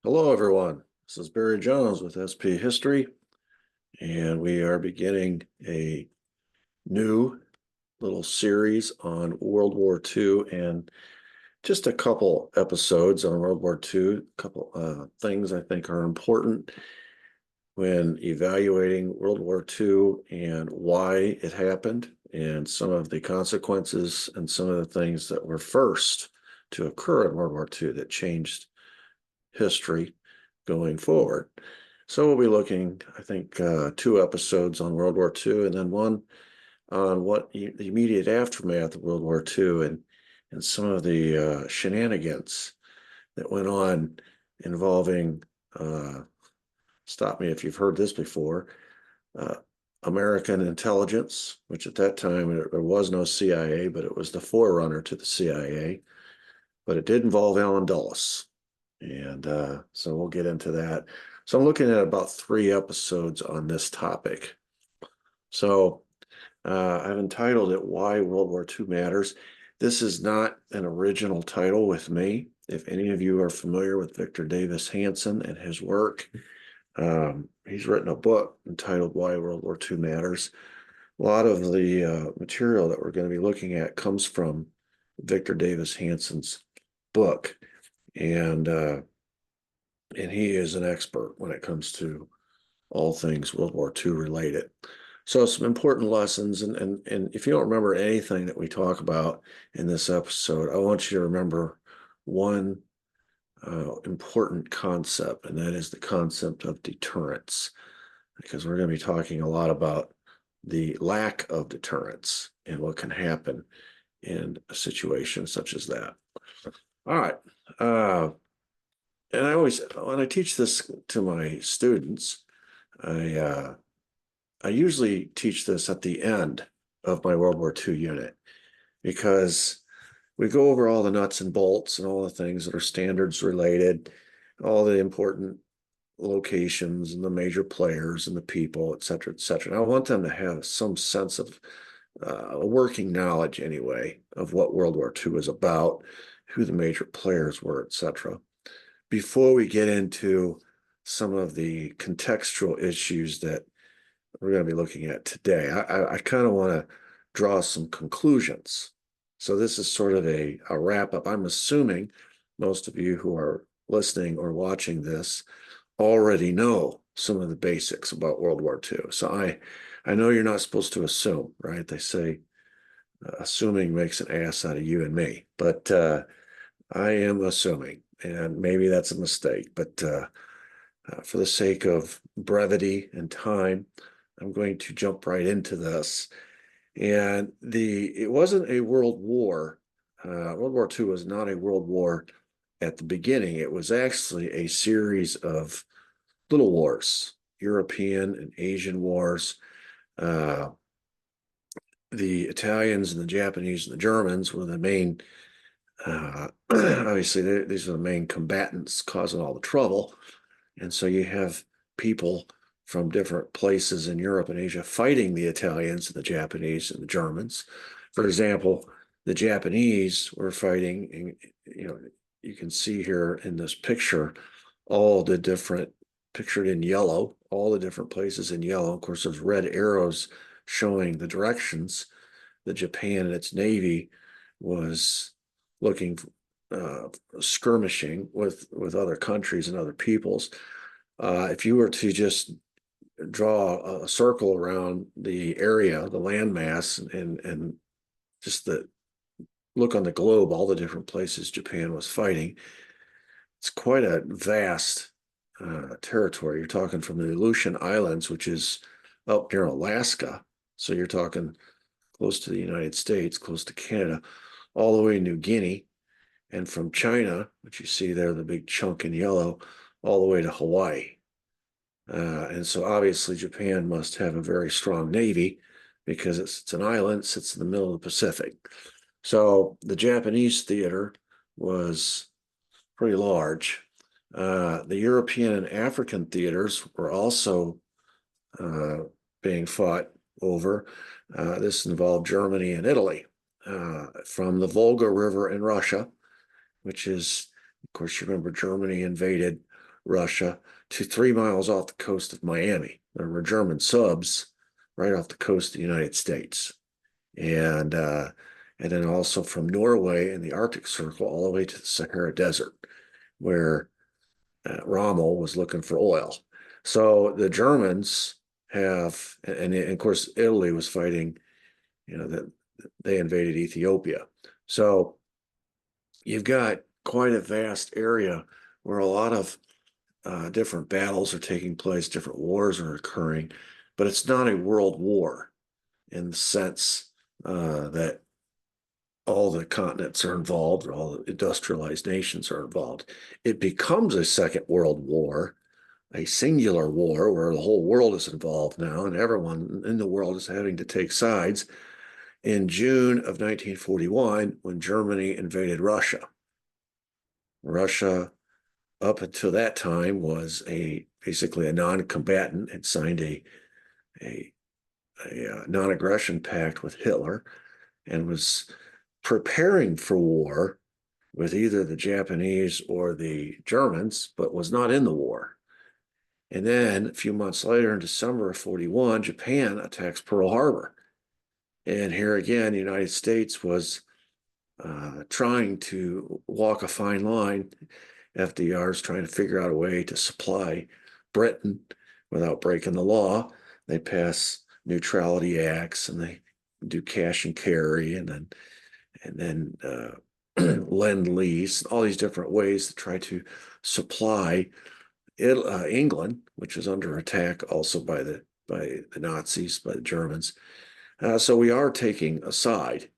Hello, everyone. This is Barry Jones with SP History, and we are beginning a new little series on World War II and just a couple episodes on World War II. A couple things I think are important when evaluating World War II and why it happened, and some of the consequences and some of the things that were first to occur in World War II that changed history going forward. So we'll be looking, I think, two episodes on World War II and then one on the immediate aftermath of World War II and some of the shenanigans that went on involving, stop me if you've heard this before, uh, American intelligence, which at that time there was no CIA, but it was the forerunner to the CIA. But it did involve Allen Dulles. And so we'll get into that. So I'm looking at about 3 episodes on this topic. So I've entitled it Why World War II Matters. This is not an original title with me. If any of you are familiar with Victor Davis Hanson and his work, he's written a book entitled Why World War II Matters. A lot of the material that we're going to be looking at comes from Victor Davis Hanson's book. And he is an expert when it comes to all things World War II related. So some important lessons, and if you don't remember anything that we talk about in this episode, I want you to remember one important concept, and that is the concept of deterrence, because we're going to be talking a lot about the lack of deterrence and what can happen in a situation such as that. All right. Uh, and I always, when I teach this to my students, I uh, I usually teach this at the end of my World War II unit because we go over all the nuts and bolts and all the things that are standards related, all the important locations and the major players and the people, et cetera, et cetera. And I want them to have some sense of a working knowledge anyway of what World War II is about, who the major players were, et cetera, before we get into some of the contextual issues that we're going to be looking at today. I kind of want to draw some conclusions. So this is sort of a wrap up. I'm assuming most of you who are listening or watching this already know some of the basics about World War II. So I know you're not supposed to assume, right? They say assuming makes an ass out of you and me, but I am assuming, and maybe that's a mistake, but for the sake of brevity and time, I'm going to jump right into this. And it wasn't a world war. World War II was not a world war at the beginning. It was actually a series of little wars, European and Asian wars. Uh, the Italians and the Japanese and the Germans were the main, obviously, these are the main combatants causing all the trouble. And so you have people from different places in Europe and Asia fighting the Italians and the Japanese and the Germans. For example, the Japanese were fighting, you can see here in this picture all the different, pictured in yellow, all the different places in yellow. Of course, there's red arrows showing the directions that Japan and its navy was looking, uh, skirmishing with other countries and other peoples. If you were to just draw a circle around the area, the landmass, and just look on the globe, all the different places Japan was fighting, it's quite a vast territory. You're talking from the Aleutian Islands, which is up near Alaska. So you're talking close to the United States, close to Canada, all the way to New Guinea, and from China, which you see there, the big chunk in yellow, all the way to Hawaii. And so obviously Japan must have a very strong navy because it's an island, it sits in the middle of the Pacific. So the Japanese theater was pretty large. The European and African theaters were also uh, being fought over. This involved Germany and Italy, from the Volga River in Russia, which is, of course, you remember Germany invaded Russia to 3 miles off the coast of Miami. There were German subs right off the coast of the United States. And then also from Norway and the Arctic Circle all the way to the Sahara Desert, where Rommel was looking for oil. So the Germans have, and of course Italy was fighting, that they invaded Ethiopia. So you've got quite a vast area where a lot of different battles are taking place, different wars are occurring, but it's not a world war in the sense that all the continents are involved or all the industrialized nations are involved. It becomes a second world war, a singular war where the whole world is involved now and everyone in the world is having to take sides in June of 1941 when Germany invaded Russia. Russia, up until that time, was basically a non-combatant, had signed a non-aggression pact with Hitler and was preparing for war with either the Japanese or the Germans, but was not in the war. And then a few months later, in December of 41, Japan attacks Pearl Harbor. And here again, the United States was trying to walk a fine line. FDR is trying to figure out a way to supply Britain without breaking the law. They pass neutrality acts and they do cash and carry and then lend lease, all these different ways to try to supply England, which is under attack also by the Nazis, by the Germans. So we are taking a side,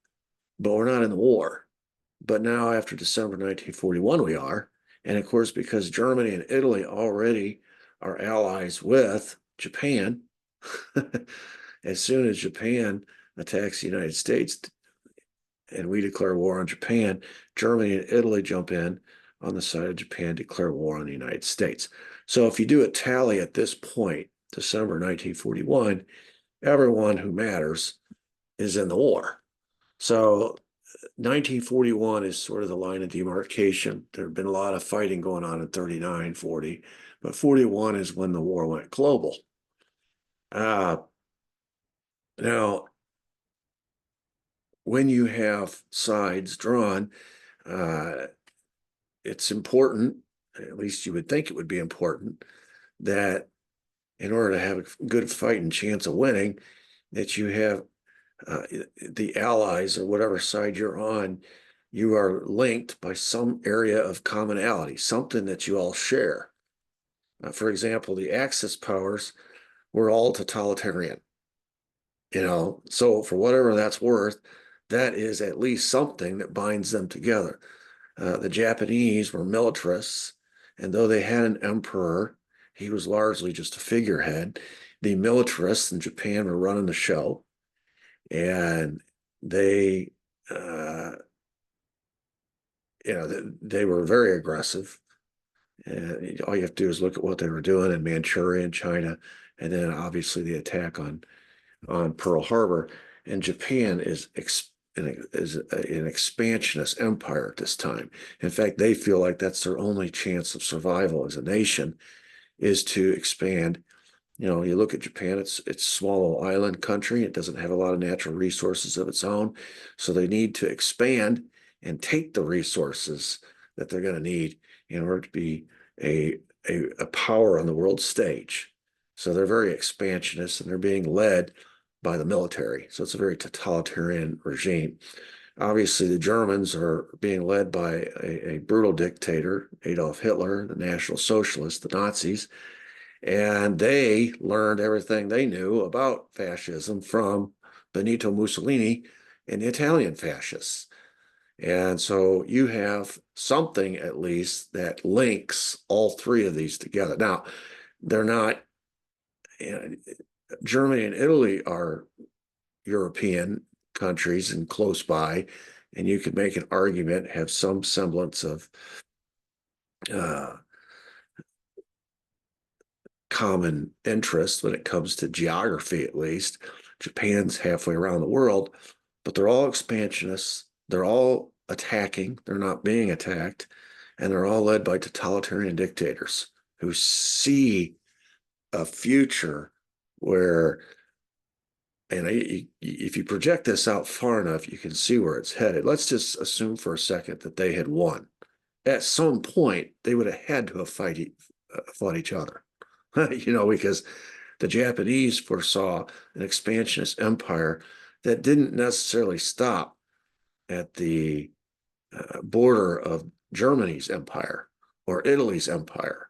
but we're not in the war. But now after December 1941, we are. And of course, because Germany and Italy already are allies with Japan, as soon as Japan attacks the United States and we declare war on Japan, Germany and Italy jump in on the side of Japan, declare war on the United States. So if you do a tally at this point, December 1941, everyone who matters is in the war. So 1941 is sort of the line of demarcation. There had been a lot of fighting going on in 39, 40, but 41 is when the war went global. Now, when you have sides drawn, it's important, at least you would think it would be important, that in order to have a good fighting chance of winning, that you have the allies or whatever side you're on, you are linked by some area of commonality, something that you all share. For example, the Axis powers were all totalitarian. So for whatever that's worth, that is at least something that binds them together. The Japanese were militarists, and though they had an emperor, he was largely just a figurehead. The militarists in Japan were running the show, and they were very aggressive. And all you have to do is look at what they were doing in Manchuria and China, and then obviously the attack on Pearl Harbor. And Japan is an expansionist empire at this time. In fact, they feel like that's their only chance of survival as a nation is to expand. You look at Japan, it's a small island country. It doesn't have a lot of natural resources of its own. So they need to expand and take the resources that they're going to need in order to be a power on the world stage. So they're very expansionist and they're being led by the military. So it's a very totalitarian regime. Obviously, the Germans are being led by a brutal dictator, Adolf Hitler, the National Socialists, the Nazis, and they learned everything they knew about fascism from Benito Mussolini and the Italian fascists. And so you have something at least that links all three of these together. Now, they're not, Germany and Italy are European countries and close by, and you could make an argument, have some semblance of common interest when it comes to geography, at least. Japan's halfway around the world, but they're all expansionists. They're all attacking. They're not being attacked, and they're all led by totalitarian dictators. who see a future where, and if you project this out far enough, you can see where it's headed. Let's just assume for a second that they had won. At some point, they would have had to have fought each other, because the Japanese foresaw an expansionist empire that didn't necessarily stop at the border of Germany's empire or Italy's empire,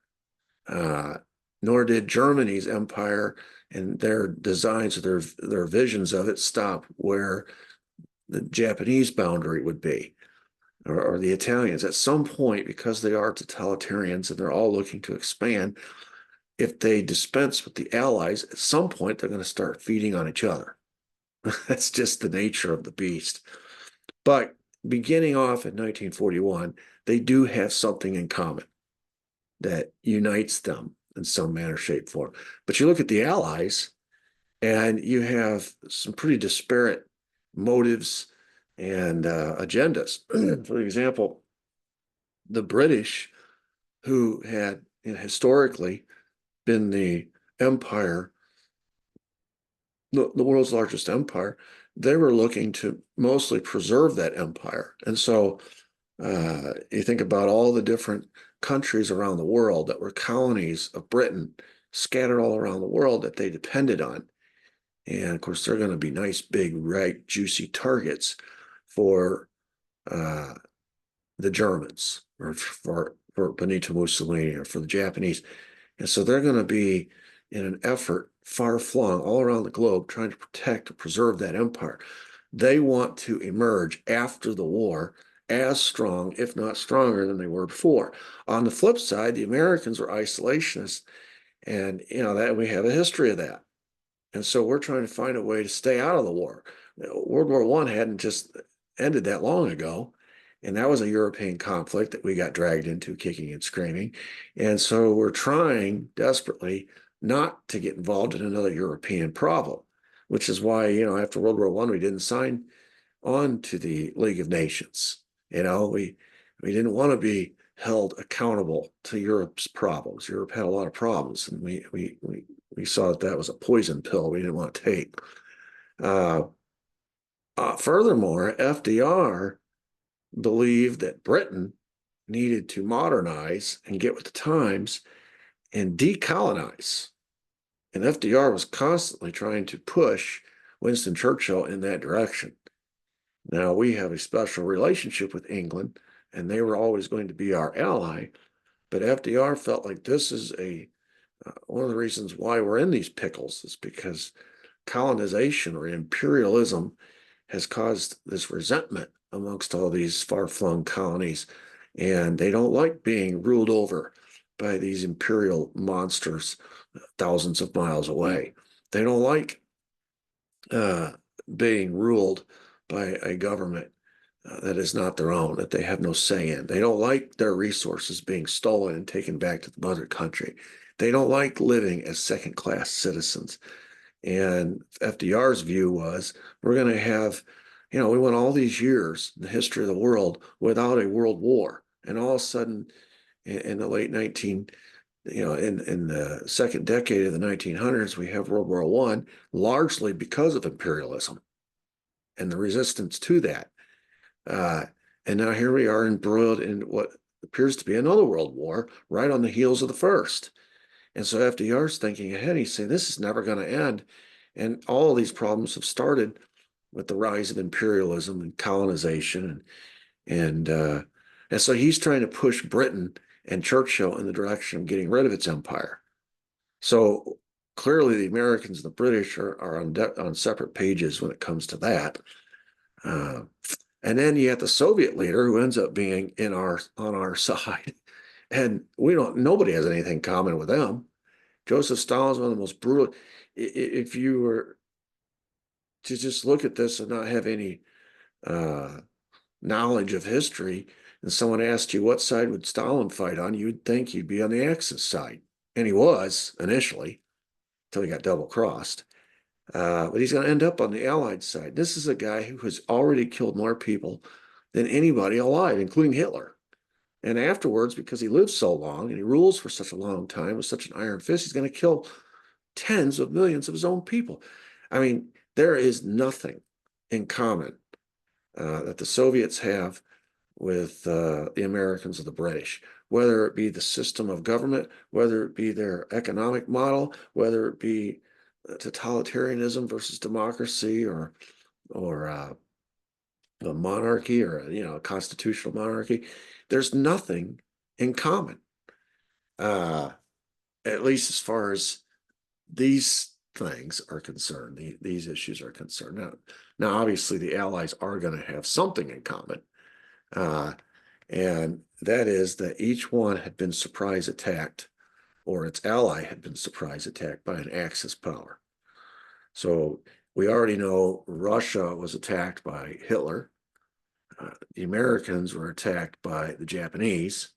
nor did Germany's empire and their designs, their visions of it stop where the Japanese boundary would be, or the Italians. At some point, because they are totalitarians and they're all looking to expand, if they dispense with the Allies, at some point they're going to start feeding on each other. That's just the nature of the beast. But beginning off in 1941, they do have something in common that unites them in some manner, shape, form. But you look at the Allies, and you have some pretty disparate motives and agendas. For example, the British, who had historically been the empire, the world's largest empire, they were looking to mostly preserve that empire. And so you think about all the different countries around the world that were colonies of Britain scattered all around the world that they depended on. And of course, they're going to be nice, big, ripe, juicy targets for the Germans or for Benito Mussolini or for the Japanese. And so they're going to be in an effort far flung all around the globe trying to protect or preserve that empire. They want to emerge after the war as strong, if not stronger, than they were before. On the flip side, the Americans were isolationists, and that we have a history of that. And so we're trying to find a way to stay out of the war. World War I hadn't just ended that long ago, and that was a European conflict that we got dragged into kicking and screaming. And so we're trying desperately not to get involved in another European problem, which is why, after World War I, we didn't sign on to the League of Nations. We didn't want to be held accountable to Europe's problems. Europe had a lot of problems, and we saw that was a poison pill we didn't want to take. Furthermore, FDR believed that Britain needed to modernize and get with the times and decolonize. And FDR was constantly trying to push Winston Churchill in that direction. Now, we have a special relationship with England, and they were always going to be our ally. But FDR felt like this is one of the reasons why we're in these pickles is because colonization or imperialism has caused this resentment amongst all these far-flung colonies, and they don't like being ruled over by these imperial monsters thousands of miles away. They don't like being ruled by a government that is not their own, that they have no say in. They don't like their resources being stolen and taken back to the mother country. They don't like living as second-class citizens. And FDR's view was, we're going to have, we went all these years in the history of the world without a world war. And all of a sudden, in the late in the second decade of the 1900s, we have World War I, largely because of imperialism and the resistance to that. And now here we are embroiled in what appears to be another world war right on the heels of the first. And so FDR's thinking ahead. He's saying this is never going to end. And all of these problems have started with the rise of imperialism and colonization. And so he's trying to push Britain and Churchill in the direction of getting rid of its empire. So clearly the Americans and the British are on separate pages when it comes to that. And then you have the Soviet leader who ends up being on our side. And nobody has anything in common with them. Joseph Stalin is one of the most brutal. If you were to just look at this and not have any knowledge of history, and someone asked you what side would Stalin fight on, you'd think he'd be on the Axis side. And he was initially, until he got double-crossed. But he's going to end up on the Allied side. This is a guy who has already killed more people than anybody alive, including Hitler. And afterwards, because he lives so long and he rules for such a long time with such an iron fist, he's going to kill tens of millions of his own people. I mean, there is nothing in common that the Soviets have with the Americans or the British, whether it be the system of government, whether it be their economic model, whether it be totalitarianism versus democracy, or a monarchy, or a constitutional monarchy. There's nothing in common, uh, at least as far as these things are concerned. These issues are concerned. Now, obviously, the Allies are going to have something in common, uh, and that is that each one had been surprise attacked, or its ally had been surprise attacked by an Axis power. So we already know Russia was attacked by Hitler. The Americans were attacked by the Japanese.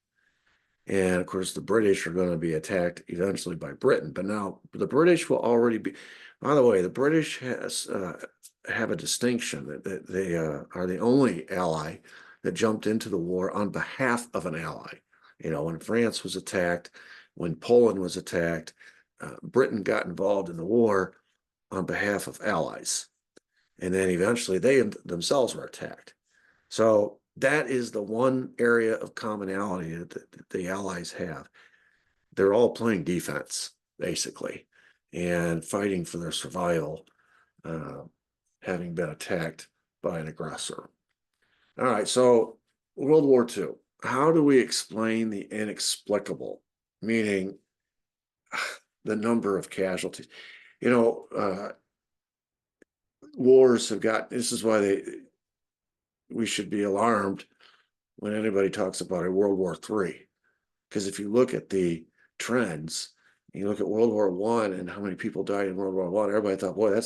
And of course, the British are going to be attacked eventually by Britain. But now the British will already be, by the way, the British have a distinction that they are the only ally that jumped into the war on behalf of an ally. When France was attacked, when Poland was attacked, Britain got involved in the war on behalf of allies. And then eventually they themselves were attacked. So that is the one area of commonality that the Allies have. They're all playing defense, basically, and fighting for their survival, having been attacked by an aggressor. All right, so World War II. How do we explain the inexplicable, meaning the number of casualties? Wars have got, this is why we should be alarmed when anybody talks about a World War III. Because if you look at the trends, you look at World War I and how many people died in World War I, everybody thought, boy,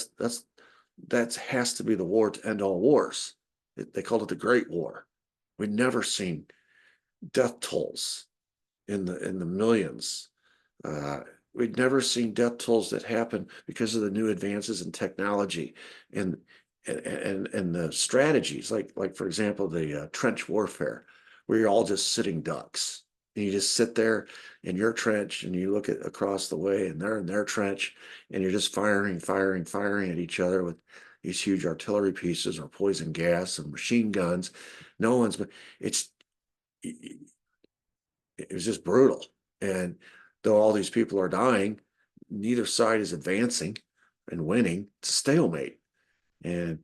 that has to be the war to end all wars. They called it the Great War. We'd never seen death tolls in the millions. We'd never seen death tolls that happen because of the new advances in technology and the strategies, like for example, the trench warfare, where you're all just sitting ducks. And you just sit there in your trench and you look across the way and they're in their trench and you're just firing at each other with these huge artillery pieces or poison gas and machine guns. It's it was just brutal. And though all these people are dying, neither side is advancing and winning. It's a stalemate. And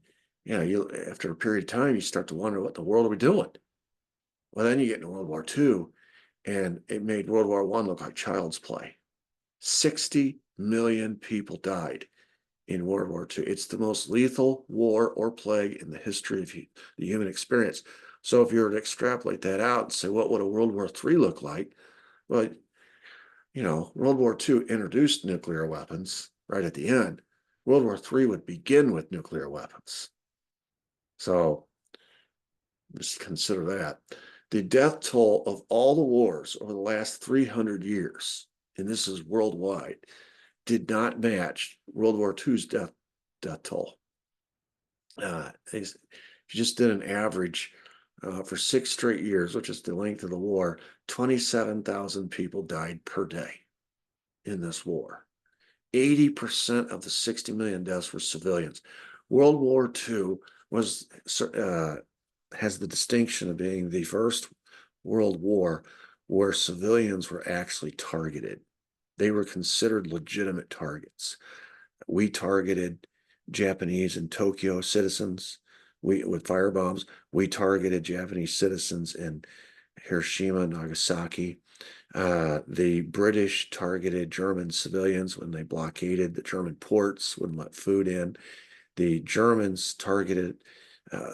after a period of time, you start to wonder, what the world are we doing? Well, then you get into World War II, and it made World War I look like child's play. 60 million people died in World War II. It's the most lethal war or plague in the history of the human experience. So if you were to extrapolate that out and say, what would a World War III look like? Well, World War II introduced nuclear weapons right at the end. World War III would begin with nuclear weapons. So just consider that. The death toll of all the wars over the last 300 years, and this is worldwide, did not match World War II's death toll. If you just did an average for 6 straight years, which is the length of the war, 27,000 people died per day in this war. 80% of the 60 million deaths were civilians. World War II has the distinction of being the first world war where civilians were actually targeted. They were considered legitimate targets. We targeted Japanese and Tokyo citizens with firebombs. We targeted Japanese citizens in Hiroshima and Nagasaki. The British targeted German civilians when they blockaded the German ports, wouldn't let food in. The Germans targeted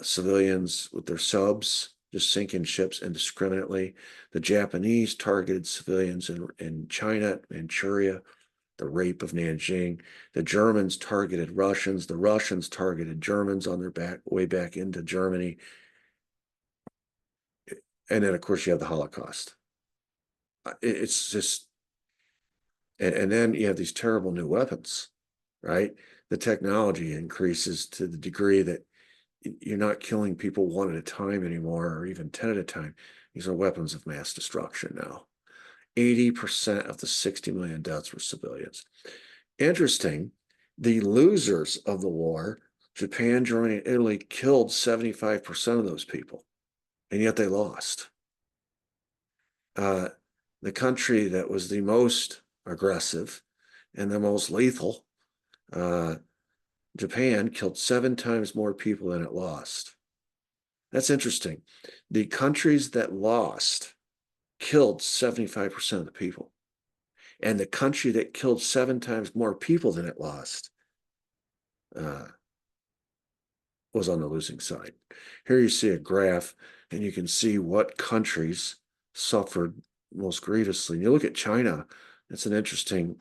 civilians with their subs, just sinking ships indiscriminately. The Japanese targeted civilians in China, Manchuria, the rape of Nanjing. The Germans targeted Russians. The Russians targeted Germans on their way back into Germany. And then, of course, you have the Holocaust. It's just, and then you have these terrible new weapons, right? The technology increases to the degree that you're not killing people one at a time anymore, or even 10 at a time. These are weapons of mass destruction now. 80% of the 60 million deaths were civilians. Interesting, the losers of the war, Japan, Germany, and Italy, killed 75% of those people, and yet they lost. The country that was the most aggressive and the most lethal, Japan, killed 7 times more people than it lost. That's interesting. The countries that lost killed 75% of the people. And the country that killed 7 times more people than it lost was on the losing side. Here you see a graph, and you can see what countries suffered most grievously. And you look at China, it's an interesting,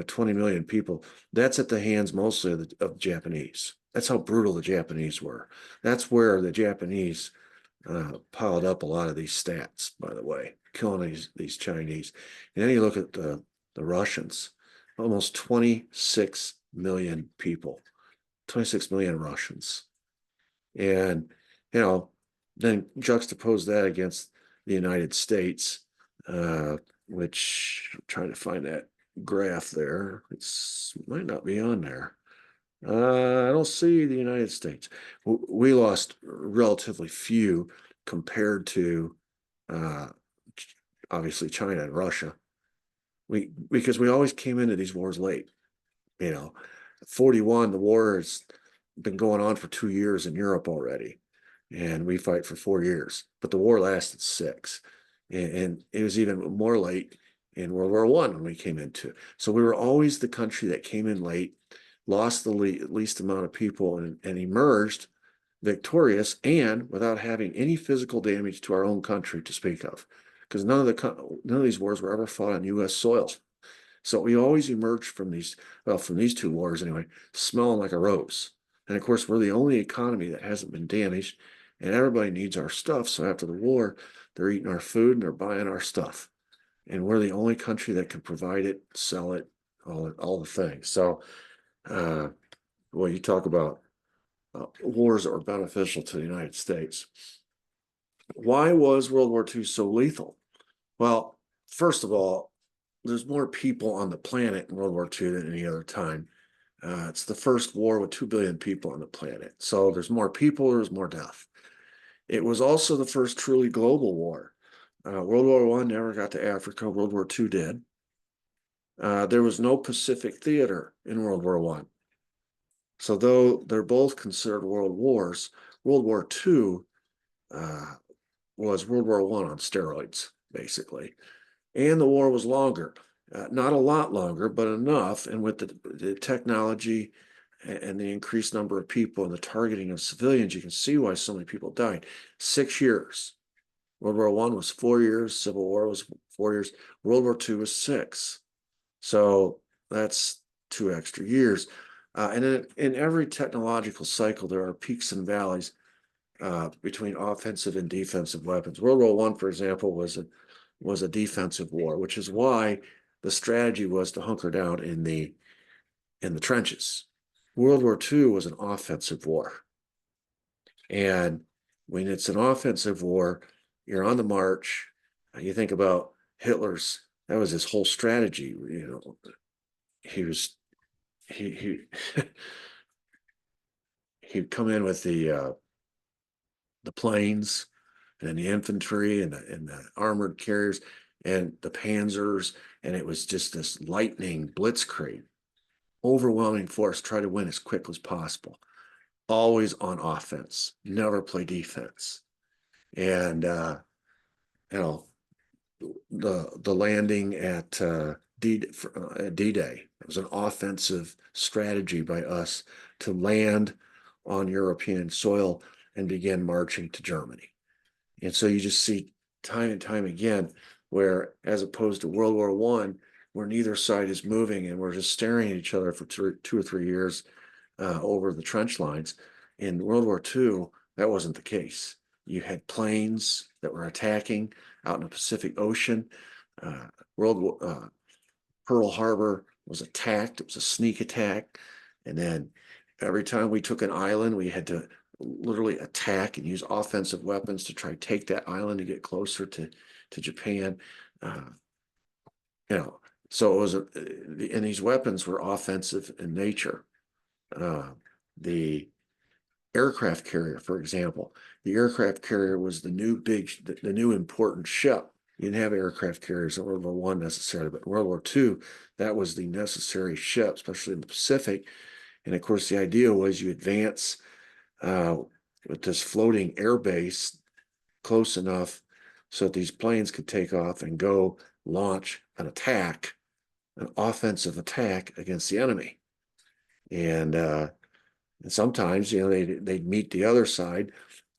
20 million people. That's at the hands mostly of the Japanese. That's how brutal the Japanese were. That's where the Japanese piled up a lot of these stats, by the way, killing these Chinese. And then you look at the Russians, almost 26 million people, 26 million Russians. And, then juxtapose that against the United States, which I'm trying to find that graph there. It might not be on there. I don't see the United States. We lost relatively few compared to obviously China and Russia. Because we always came into these wars late. 41, the war has been going on for 2 years in Europe already, and we fight for 4 years. But the war lasted 6, and it was even more late in World War I when we came into it. So we were always the country that came in late, lost the least amount of people, and emerged victorious, and without having any physical damage to our own country to speak of, because none of these wars were ever fought on U.S. soil. So we always emerged from these 2 wars anyway, smelling like a rose. And of course, we're the only economy that hasn't been damaged, and everybody needs our stuff. So after the war, they're eating our food and they're buying our stuff. And we're the only country that can provide it, sell it, all the things. So, you talk about wars that were beneficial to the United States. Why was World War II so lethal? Well, first of all, there's more people on the planet in World War II than any other time. It's the first war with 2 billion people on the planet. So there's more people, there's more death. It was also the first truly global war. World War I never got to Africa. World War II did. There was no Pacific theater in World War I. So though they're both considered world wars, World War II was World War I on steroids, basically. And the war was longer. Not a lot longer, but enough. And with the technology and the increased number of people and the targeting of civilians, you can see why so many people died. 6 years. World War I was 4 years. Civil War was 4 years. World War II was 6. So that's 2 extra years. And in every technological cycle, there are peaks and valleys between offensive and defensive weapons. World War I, for example, was a defensive war, which is why the strategy was to hunker down in the trenches. World War II was an offensive war. And when it's an offensive war, you're on the march. You think about Hitler's, that was his whole strategy. He'd come in with the planes and the infantry and the armored carriers and the panzers, and it was just this lightning blitzkrieg, overwhelming force, try to win as quick as possible, always on offense, never play defense. And the landing at D-Day, it was an offensive strategy by us to land on European soil and begin marching to Germany. And so you just see time and time again where, as opposed to World War I, where neither side is moving and we're just staring at each other for 2 or 3 years over the trench lines, in World War II, that wasn't the case. You had planes that were attacking out in the Pacific Ocean. Pearl Harbor was attacked. It was a sneak attack. And then every time we took an island, we had to literally attack and use offensive weapons to try to take that island to get closer to Japan. Uh, you know, so it was and these weapons were offensive in nature. The aircraft carrier, for example, the aircraft carrier was the new important ship. You didn't have aircraft carriers in World War One necessarily, but in World War II, that was the necessary ship, especially in the Pacific. And of course, the idea was you advance with this floating air base close enough so that these planes could take off and go launch an attack, an offensive attack against the enemy. And sometimes, they'd meet the other side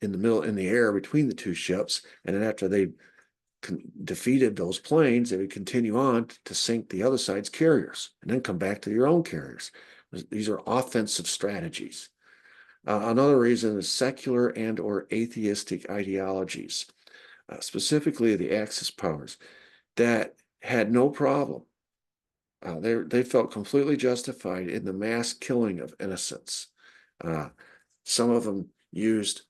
in the middle, in the air between the two ships, and then after they defeated those planes, they would continue on to sink the other side's carriers, and then come back to your own carriers. These are offensive strategies. Another reason is secular and or atheistic ideologies, specifically the Axis powers, that had no problem. They felt completely justified in the mass killing of innocents. Some of them used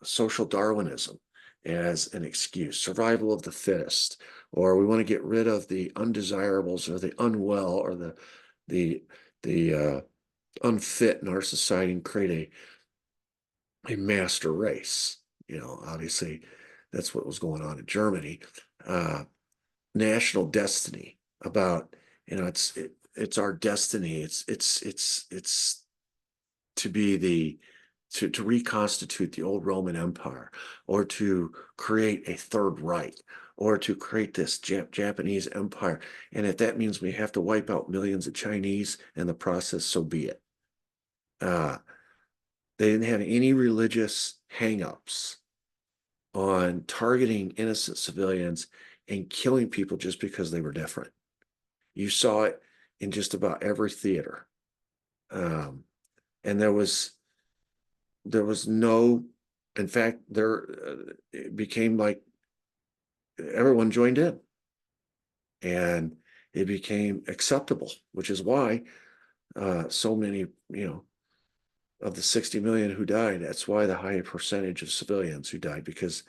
social Darwinism as an excuse, survival of the fittest, or we want to get rid of the undesirables or the unwell or the unfit in our society and create a master race. Obviously, that's what was going on in Germany. National destiny about it's our destiny. It's to be to reconstitute the old Roman Empire, or to create a Third Reich, or to create this Japanese empire. And if that means we have to wipe out millions of Chinese in the process, so be it. They didn't have any religious hangups on targeting innocent civilians and killing people just because they were different. You saw it in just about every theater. And there was no, in fact, it became like everyone joined in, and it became acceptable, which is why so many, of the 60 million who died, that's why the high percentage of civilians who died, because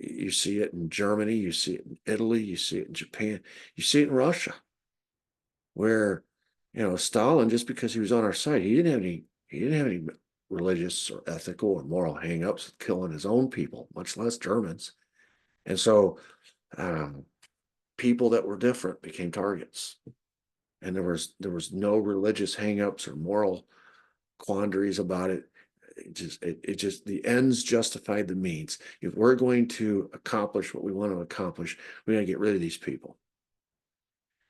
you see it in Germany, you see it in Italy, you see it in Japan, you see it in Russia, where, Stalin, just because he was on our side, he didn't have any religious or ethical or moral hangups with killing his own people, much less Germans. And so people that were different became targets. And there was no religious hangups or moral quandaries about it. It just the ends justified the means. If we're going to accomplish what we want to accomplish, we got to get rid of these people.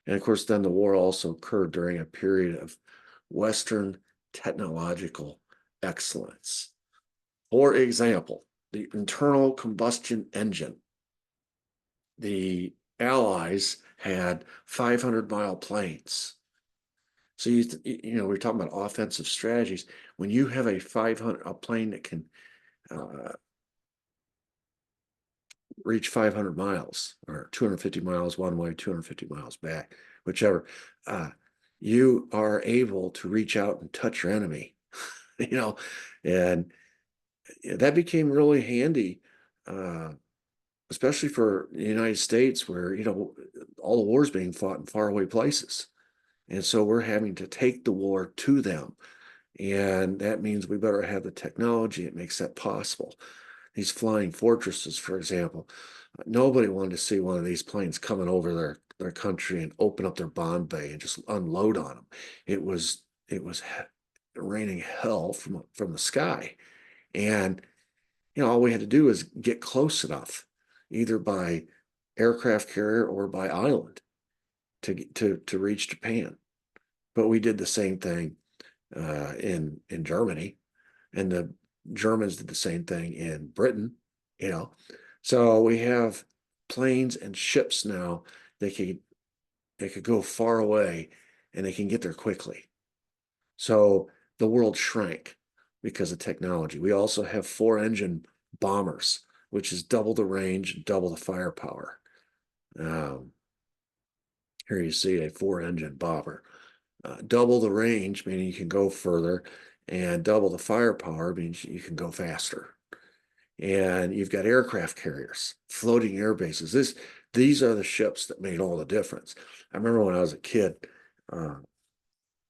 And of course, then the war also occurred during a period of Western technological excellence. For example, the internal combustion engine. The Allies had 500-mile planes. So we're talking about offensive strategies. When you have a plane that can reach 500 miles or 250 miles one way, 250 miles back, whichever, you are able to reach out and touch your enemy, and that became really handy, especially for the United States, where, all the wars being fought in faraway places. And so we're having to take the war to them. And that means we better have the technology that makes that possible. These flying fortresses, for example, nobody wanted to see one of these planes coming over their country and open up their bomb bay and just unload on them. It was raining hell from the sky. And, all we had to do is get close enough, either by aircraft carrier or by island, to reach Japan. But we did the same thing in Germany, and the Germans did the same thing in Britain. So we have planes and ships now. They could go far away, and they can get there quickly. So the world shrank because of technology. We also have 4-engine bombers, which is double the range, double the firepower. Here you see a 4-engine bomber. Double the range, meaning you can go further, and double the firepower means you can go faster. And you've got aircraft carriers, floating air bases. These are the ships that made all the difference. I remember when I was a kid,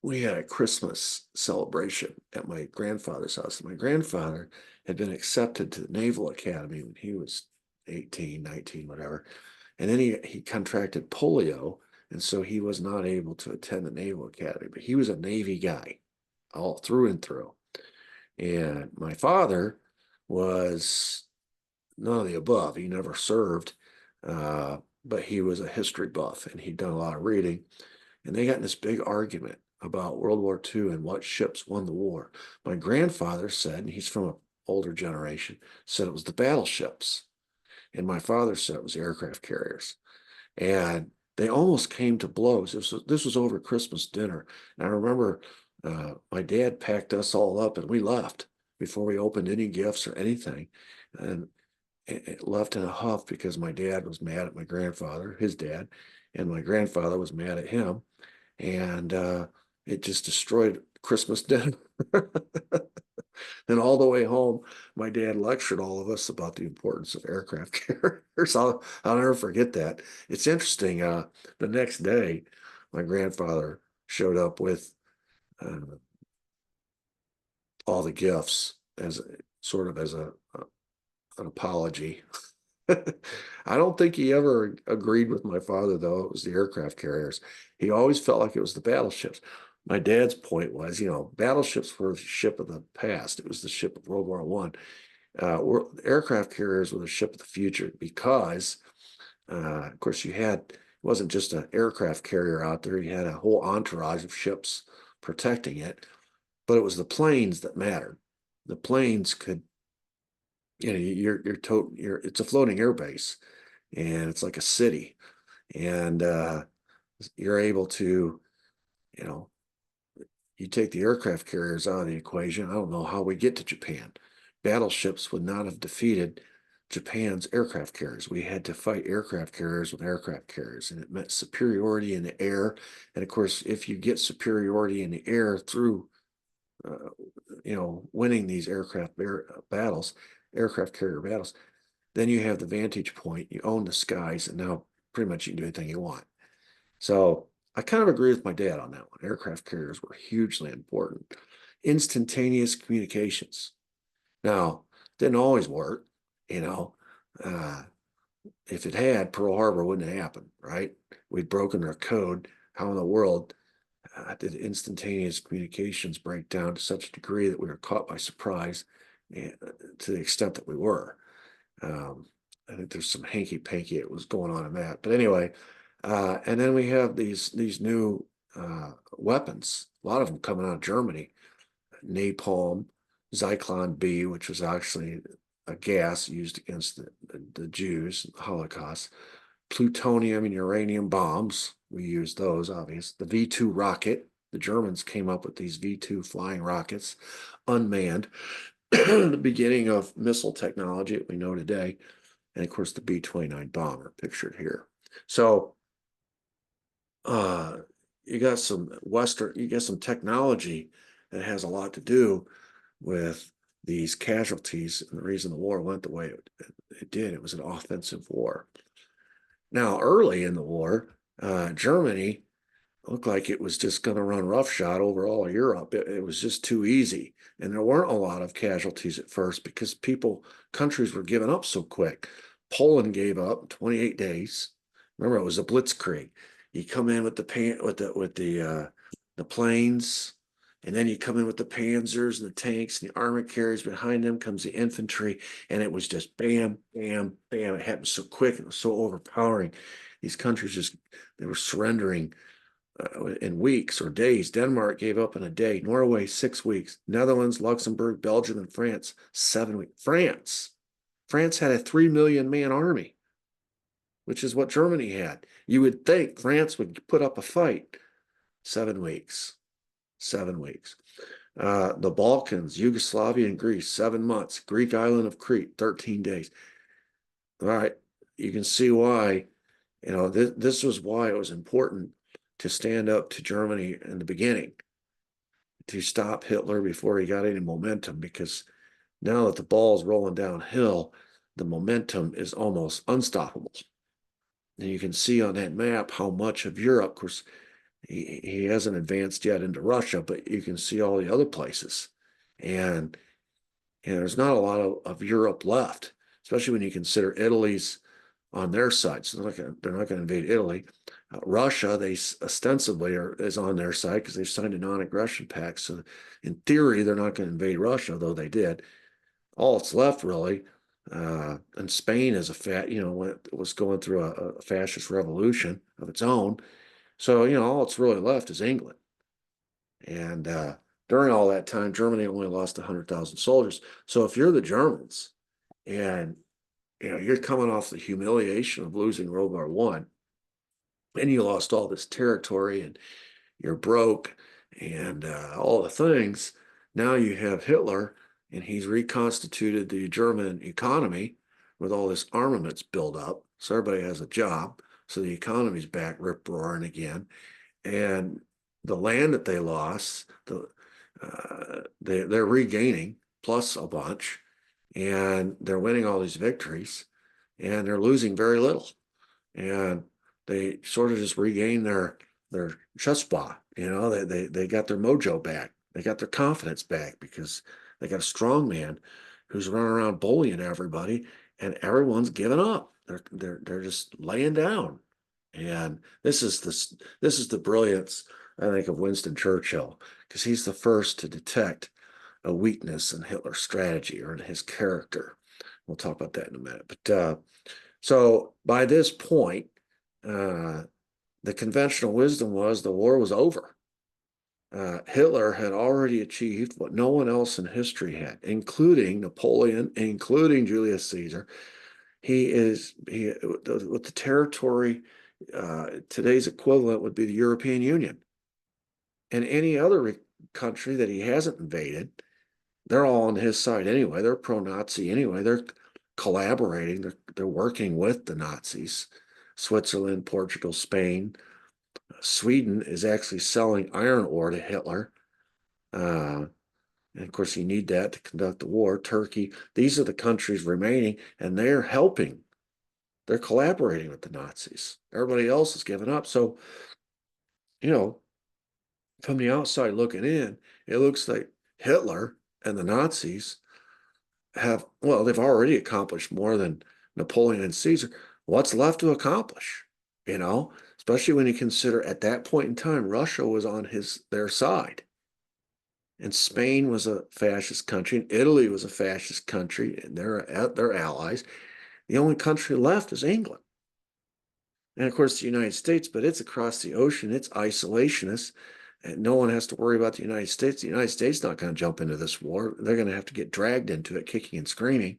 we had a Christmas celebration at my grandfather's house. My grandfather had been accepted to the Naval Academy when he was 18, 19, whatever. And then he contracted polio. And so he was not able to attend the Naval Academy, but he was a Navy guy all through and through. And my father was none of the above. He never served, but he was a history buff and he'd done a lot of reading. And they got in this big argument about World War II and what ships won the war. My grandfather said, and he's from an older generation, said it was the battleships. And my father said it was the aircraft carriers. And they almost came to blows. This was over Christmas dinner. And I remember my dad packed us all up and we left before we opened any gifts or anything. And it left in a huff because my dad was mad at my grandfather, his dad, and my grandfather was mad at him. And it just destroyed Christmas dinner. And all the way home, my dad lectured all of us about the importance of aircraft carriers. I'll never forget that. It's interesting. The next day, my grandfather showed up with all the gifts as sort of as an apology. I don't think he ever agreed with my father, though. It was the aircraft carriers. He always felt like it was the battleships. My dad's point was, battleships were the ship of the past. It was the ship of World War One. Aircraft carriers were the ship of the future because, of course, it wasn't just an aircraft carrier out there. You had a whole entourage of ships protecting it, but it was the planes that mattered. The planes could, it's a floating air base, and it's like a city, and you're able to, you take the aircraft carriers out of the equation. I don't know how we get to Japan. Battleships would not have defeated Japan's aircraft carriers. We had to fight aircraft carriers with aircraft carriers, and it meant superiority in the air. And of course, if you get superiority in the air through, winning these aircraft carrier battles, then you have the vantage point. You own the skies, and now pretty much you can do anything you want. So I kind of agree with my dad on that one. Aircraft carriers were hugely important. Instantaneous communications. Now, didn't always work, if it had, Pearl Harbor wouldn't have happened, right? We'd broken our code. How in the world did instantaneous communications break down to such a degree that we were caught by surprise, to the extent that we were? I think there's some hanky-panky that was going on in that. But anyway, and then we have these new weapons, a lot of them coming out of Germany. Napalm, Zyklon B, which was actually a gas used against the Jews, the Holocaust. Plutonium and uranium bombs, we used those, obviously. The V-2 rocket, the Germans came up with these V-2 flying rockets, unmanned, the beginning of missile technology that we know today. And of course, the B-29 bomber pictured here. So you got some technology that has a lot to do with these casualties and the reason the war went the way it did. It was an offensive war. Now, early in the war, Germany looked like it was just going to run roughshod over all of Europe. It was just too easy. And there weren't a lot of casualties at first because countries were giving up so quick. Poland gave up in 28 days. Remember, it was a blitzkrieg. You come in with the planes, and then you come in with the panzers and the tanks and the armored carriers. Behind them comes the infantry, and it was just bam, bam, bam. It happened so quick. It was so overpowering. These countries they were surrendering in weeks or days. Denmark gave up in a day. Norway, 6 weeks. Netherlands, Luxembourg, Belgium, and France, 7 weeks. France had a 3 million man army, which is what Germany had. You would think France would put up a fight. 7 weeks. 7 weeks. The Balkans, Yugoslavia, and Greece, 7 months. Greek island of Crete, 13 days. All right, you can see why, this was why it was important to stand up to Germany in the beginning. to stop Hitler before he got any momentum, because now that the ball's rolling downhill, the momentum is almost unstoppable. And you can see on that map how much of Europe, of course, he hasn't advanced yet into Russia, but you can see all the other places. And, there's not a lot of Europe left, especially when you consider Italy's on their side. So they're not going to invade Italy. Russia, they ostensibly is on their side because they've signed a non-aggression pact. So in theory, they're not going to invade Russia, though they did. All that's left really, and Spain is was going through a fascist revolution of its own. So all that's really left is England. And during all that time, Germany only lost 100,000 soldiers. So if you're the Germans and you're coming off the humiliation of losing World War One, and you lost all this territory, and you're broke, and all the things. Now you have Hitler, and he's reconstituted the German economy with all this armaments built up, so everybody has a job. So the economy's back rip roaring again, and the land that they lost, they're regaining plus a bunch, and they're winning all these victories, and they're losing very little, and they sort of just regain their chutzpah. They got their mojo back, they got their confidence back, because they got a strong man who's running around bullying everybody, and everyone's giving up. They're just laying down, and this is the brilliance, I think, of Winston Churchill, because he's the first to detect a weakness in Hitler's strategy or in his character. We'll talk about that in a minute. But so by this point, the conventional wisdom was the war was over. Hitler had already achieved what no one else in history had, including Napoleon, including Julius Caesar. With the territory, today's equivalent would be the European Union. And any other country that he hasn't invaded, they're all on his side anyway. They're pro-Nazi anyway. They're collaborating. They're working with the Nazis. Switzerland, Portugal, Spain. Sweden is actually selling iron ore to Hitler. And of course, you need that to conduct the war. Turkey, these are the countries remaining, and they're helping. They're collaborating with the Nazis. Everybody else is giving up. So, from the outside looking in, it looks like Hitler and the Nazis they've already accomplished more than Napoleon and Caesar. What's left to accomplish? Especially when you consider at that point in time, Russia was on their side. And Spain was a fascist country, and Italy was a fascist country, and they're allies. The only country left is England. And of course, the United States, but it's across the ocean, it's isolationist, and no one has to worry about the United States. The United States is not going to jump into this war. They're going to have to get dragged into it, kicking and screaming.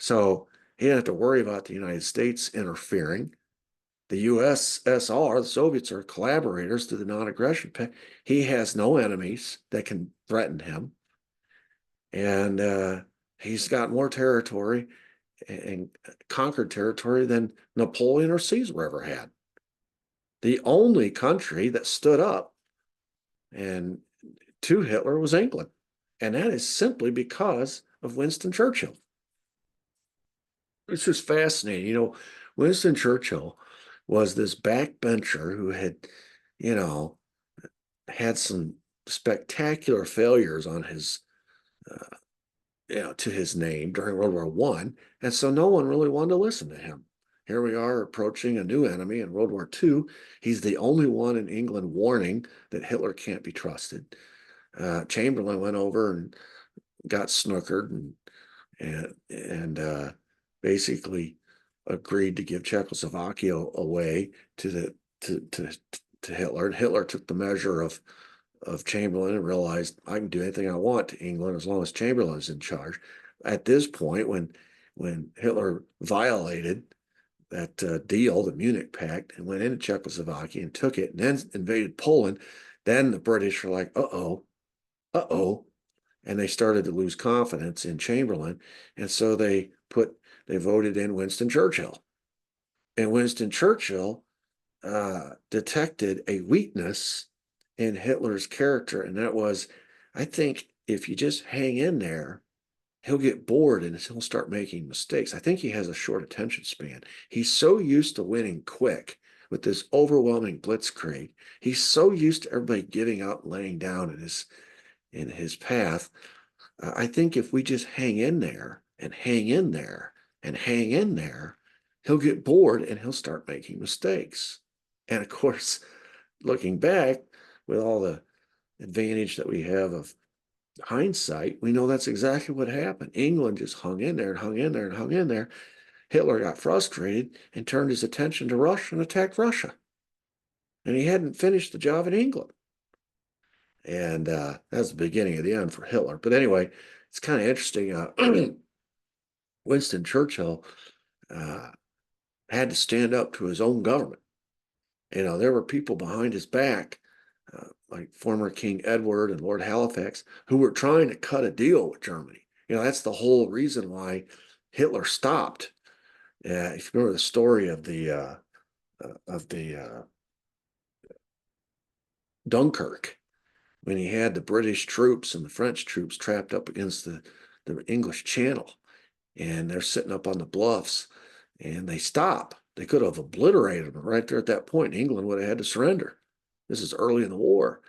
So he didn't have to worry about the United States interfering. The USSR, the Soviets, are collaborators to the non-aggression pact. He has no enemies that can threaten him. And he's got more territory and conquered territory than Napoleon or Caesar ever had. The only country that stood up to Hitler was England. And that is simply because of Winston Churchill. It's just fascinating. Winston Churchill was this backbencher who had, had some spectacular failures on his, to his name during World War One, and so no one really wanted to listen to him. Here we are approaching a new enemy in World War II. He's the only one in England warning that Hitler can't be trusted. Chamberlain went over and got snookered and basically agreed to give Czechoslovakia away to Hitler. And Hitler took the measure of Chamberlain and realized, I can do anything I want to England as long as Chamberlain is in charge. At this point, when Hitler violated that deal, the Munich Pact, and went into Czechoslovakia and took it, and then invaded Poland, then the British were like, uh-oh, and they started to lose confidence in Chamberlain, and so they voted in Winston Churchill. And Winston Churchill detected a weakness in Hitler's character, and that was, I think if you just hang in there, he'll get bored and he'll start making mistakes. I think he has a short attention span. He's so used to winning quick with this overwhelming blitzkrieg. He's so used to everybody giving up, laying down in his path. I think if we just hang in there and hang in there and hang in there, he'll get bored and he'll start making mistakes. And of course, looking back with all the advantage that we have of hindsight, we know that's exactly what happened. England just hung in there and hung in there and hung in there. Hitler got frustrated and turned his attention to Russia and attacked Russia. And he hadn't finished the job in England. And that's the beginning of the end for Hitler. But anyway, it's kind of interesting. Winston Churchill had to stand up to his own government. You know, there were people behind his back, like former King Edward and Lord Halifax, who were trying to cut a deal with Germany. You know, that's the whole reason why Hitler stopped. If you remember the story of the Dunkirk, when he had the British troops and the French troops trapped up against the English Channel, and they're sitting up on the bluffs, and they stop. They could have obliterated them right there at that point. England would have had to surrender. This is early in the war.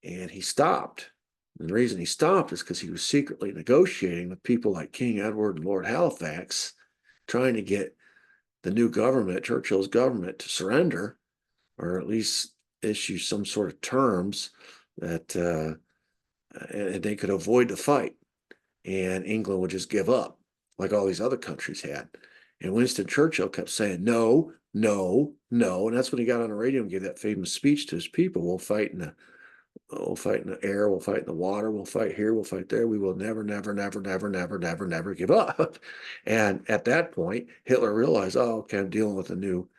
And he stopped. And the reason he stopped is because he was secretly negotiating with people like King Edward and Lord Halifax, trying to get the new government, Churchill's government, to surrender, or at least issue some sort of terms that they could avoid the fight. And England would just give up, like all these other countries had. And Winston Churchill kept saying, no, no, no. And that's when he got on the radio and gave that famous speech to his people. We'll fight in the air, we'll fight in the water, we'll fight here, we'll fight there. We will never, never, never, never, never, never, never give up. And at that point, Hitler realized, oh, okay, I'm dealing with a new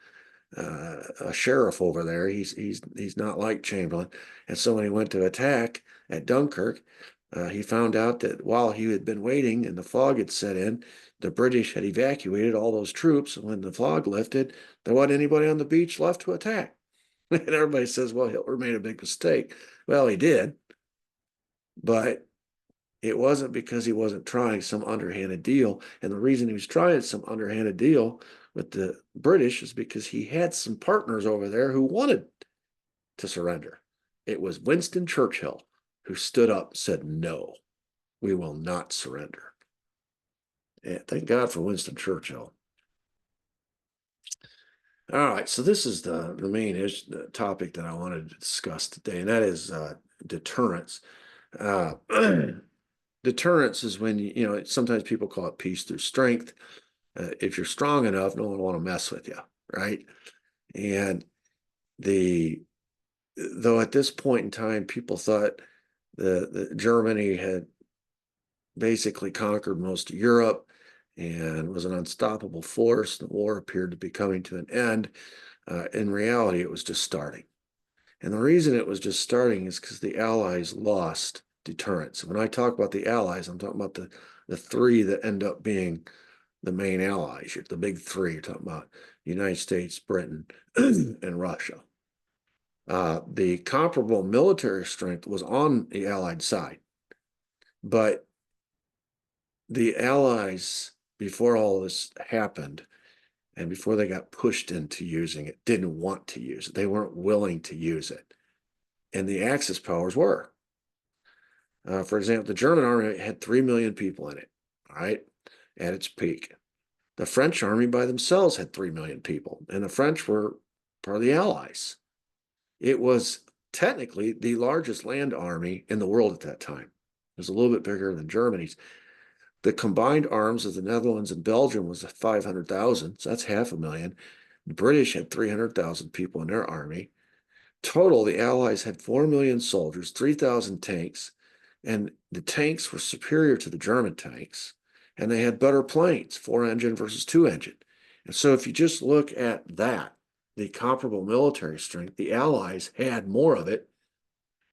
a sheriff over there. He's not like Chamberlain. And so when he went to attack at Dunkirk, he found out that while he had been waiting and the fog had set in, the British had evacuated all those troops. And when the fog lifted, there wasn't anybody on the beach left to attack. And everybody says, well, Hitler made a big mistake. Well, he did. But it wasn't because he wasn't trying some underhanded deal. And the reason he was trying some underhanded deal with the British is because he had some partners over there who wanted to surrender. It was Winston Churchill who stood up and said, no, we will not surrender. And thank God for Winston Churchill. All right, so this is the main topic that I wanted to discuss today, and that is deterrence. Deterrence is when, you know, sometimes people call it peace through strength. If you're strong enough, no one will want to mess with you, right? And though at this point in time, people thought the Germany had basically conquered most of Europe and was an unstoppable force. The war appeared to be coming to an end. In reality, it was just starting. And the reason it was just starting is because the Allies lost deterrence. When I talk about the Allies, I'm talking about the three that end up being the main allies. The big three. You're talking about the United States, Britain, and Russia. The comparable military strength was on the Allied side. But the Allies, before all this happened, and before they got pushed into using it, didn't want to use it. They weren't willing to use it. And the Axis powers were. For example, the German army had 3 million people in it, all right, at its peak. The French army by themselves had 3 million people, and the French were part of the Allies. It was technically the largest land army in the world at that time. It was a little bit bigger than Germany's. The combined arms of the Netherlands and Belgium was 500,000, so that's 500,000. The British had 300,000 people in their army. Total, the Allies had 4 million soldiers, 3,000 tanks, and the tanks were superior to the German tanks, and they had better planes, 4-engine versus 2-engine. And so if you just look at that, the comparable military strength, the Allies had more of it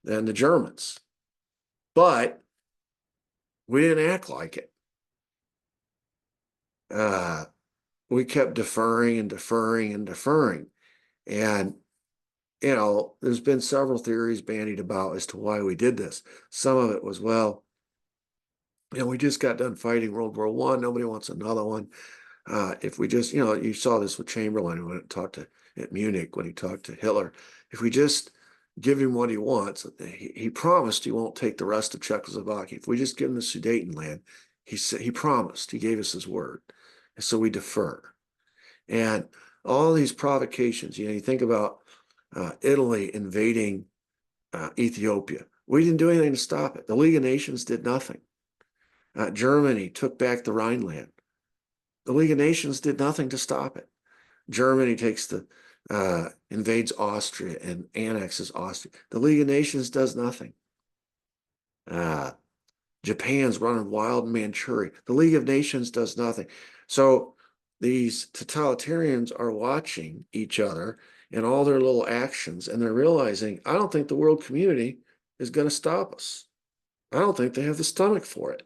than the Germans. But we didn't act like it. We kept deferring and deferring and deferring. And there's been several theories bandied about as to why we did this. Some of it was, well, we just got done fighting World War I. Nobody wants another one. If we just, you saw this with Chamberlain when he talked at Munich, when he talked to Hitler. If we just give him what he wants, he promised he won't take the rest of Czechoslovakia. If we just give him the Sudetenland, he said he promised. He gave us his word, and so we defer. And all these provocations, you think about Italy invading Ethiopia. We didn't do anything to stop it. The League of Nations did nothing. Germany took back the Rhineland. The League of Nations did nothing to stop it. Germany invades Austria and annexes Austria. The League of Nations does nothing. Japan's running wild in Manchuria. The League of Nations does nothing. So these totalitarians are watching each other and all their little actions, and they're realizing, I don't think the world community is going to stop us. I don't think they have the stomach for it.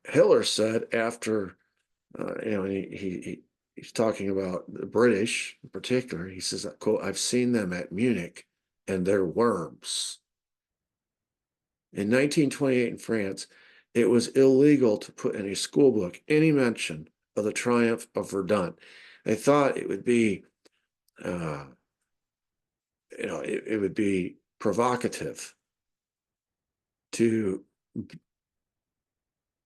Hitler said after, he's talking about the British in particular. He says, quote, I've seen them at Munich and they're worms. In 1928 in France, it was illegal to put in a school book any mention of the triumph of Verdun. They thought it would be, it would be provocative to,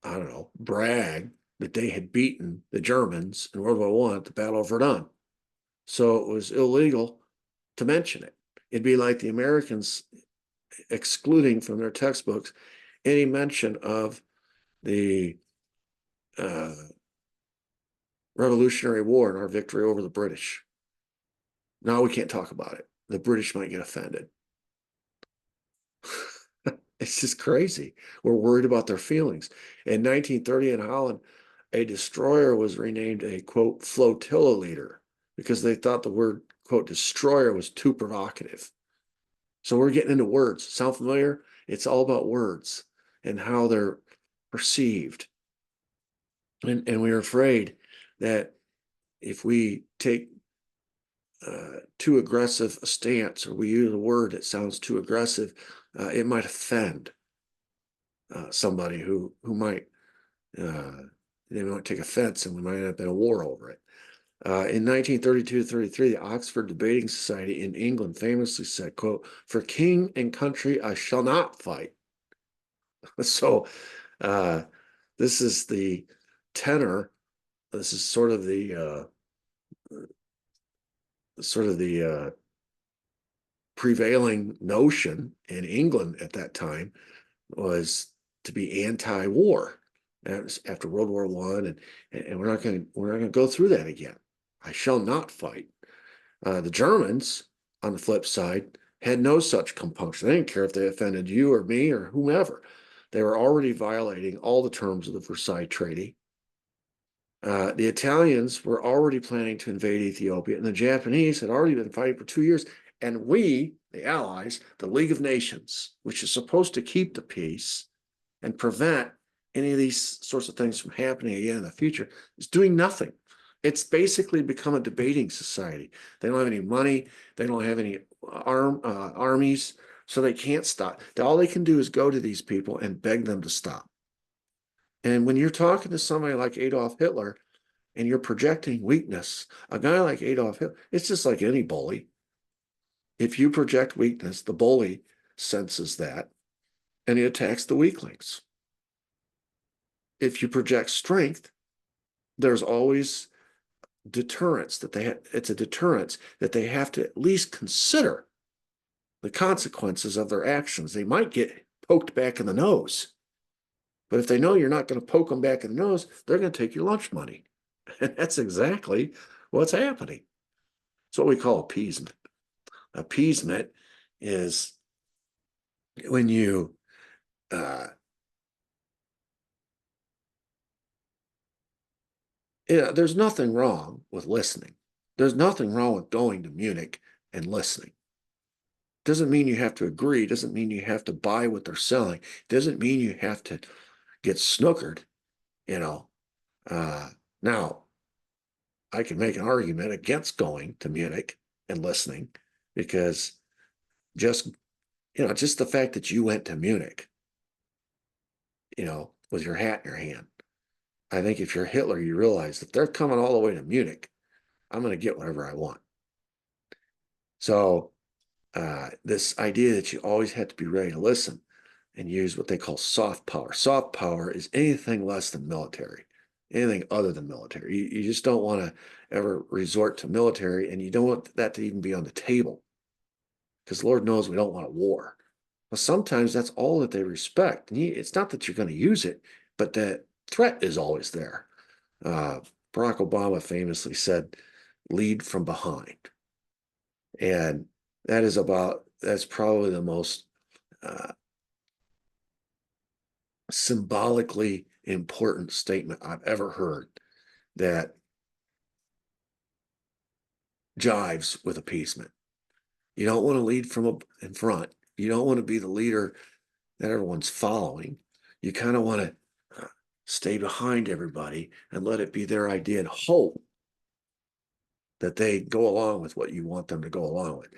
I don't know, brag that they had beaten the Germans in World War I at the Battle of Verdun. So it was illegal to mention it. It'd be like the Americans excluding from their textbooks any mention of the Revolutionary War and our victory over the British. Now we can't talk about it. The British might get offended. It's just crazy. We're worried about their feelings. In 1930 in Holland, a destroyer was renamed a, quote, flotilla leader because they thought the word, quote, destroyer was too provocative. So we're getting into words. Sound familiar? It's all about words and how they're perceived. And we're afraid that if we take too aggressive a stance, or we use a word that sounds too aggressive, it might offend somebody who might they might take offense, and we might end up in a war over it. In 1932-33, the Oxford Debating Society in England famously said, quote, for king and country, I shall not fight. So this is the tenor. This is sort of the prevailing notion in England at that time was to be anti-war. After World War I, and we're not going to go through that again. I shall not fight. The Germans, on the flip side, had no such compunction. They didn't care if they offended you or me or whomever. They were already violating all the terms of the Versailles Treaty. The Italians were already planning to invade Ethiopia, and the Japanese had already been fighting for 2 years. And we, the Allies, the League of Nations, which is supposed to keep the peace and prevent any of these sorts of things from happening again in the future, is doing nothing. It's basically become a debating society. They don't have any money. They don't have any armies, so they can't stop. All they can do is go to these people and beg them to stop. And when you're talking to somebody like Adolf Hitler and you're projecting weakness, a guy like Adolf Hitler, it's just like any bully. If you project weakness, the bully senses that and he attacks the weaklings. If you project strength, there's always deterrence it's a deterrence that they have to at least consider the consequences of their actions. They might get poked back in the nose, but if they know you're not going to poke them back in the nose, they're going to take your lunch money. And that's exactly what's happening. It's what we call appeasement. Appeasement is when you there's nothing wrong with listening. There's nothing wrong with going to Munich and listening. Doesn't mean you have to agree. Doesn't mean you have to buy what they're selling. Doesn't mean you have to get snookered. Now, I can make an argument against going to Munich and listening, because just, just the fact that you went to Munich, with your hat in your hand. I think if you're Hitler, you realize that they're coming all the way to Munich, I'm going to get whatever I want. So this idea that you always have to be ready to listen and use what they call soft power. Soft power is anything less than military, anything other than military. You just don't want to ever resort to military, and you don't want that to even be on the table, because Lord knows we don't want a war. But sometimes that's all that they respect. And it's not that you're going to use it, but that threat is always there. Barack Obama famously said, lead from behind. And that's probably the most symbolically important statement I've ever heard that jives with appeasement. You don't want to lead from in front. You don't want to be the leader that everyone's following. You kind of want to stay behind everybody and let it be their idea and hope that they go along with what you want them to go along with.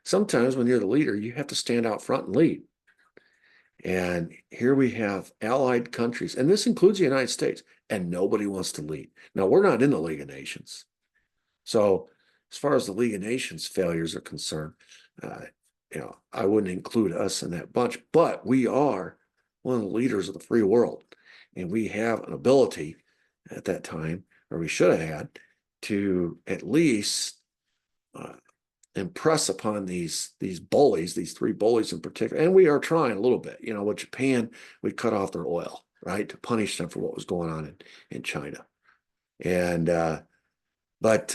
Sometimes when you're the leader, you have to stand out front and lead. And here we have allied countries, and this includes the United States, and nobody wants to lead. Now, we're not in the League of Nations. So as far as the League of Nations failures are concerned, I wouldn't include us in that bunch, but we are one of the leaders of the free world. And we have an ability at that time, or we should have had, to at least impress upon these bullies, these three bullies in particular. And we are trying a little bit. With Japan, we cut off their oil, right, to punish them for what was going on in China. And but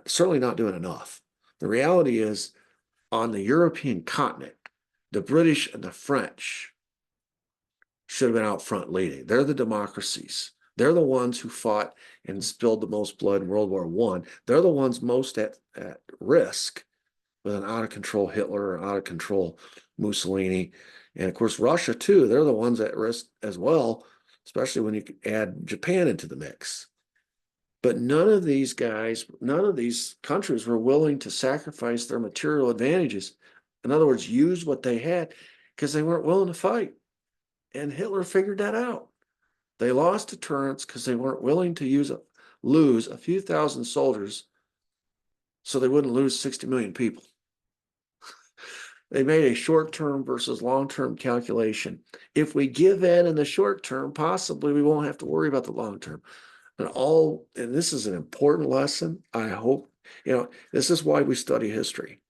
certainly not doing enough. The reality is, on the European continent, the British and the French should have been out front leading. They're the democracies. They're the ones who fought and spilled the most blood in World War I. They're the ones most at risk with an out-of-control Hitler or out-of-control Mussolini. And, of course, Russia, too. They're the ones at risk as well, especially when you add Japan into the mix. But none of these countries were willing to sacrifice their material advantages. In other words, use what they had, because they weren't willing to fight. And Hitler figured that out. They lost deterrence because they weren't willing to lose a few thousand soldiers so they wouldn't lose 60 million people. They made a short-term versus long-term calculation. If we give in the short term, possibly we won't have to worry about the long term. And this is an important lesson. I hope, this is why we study history,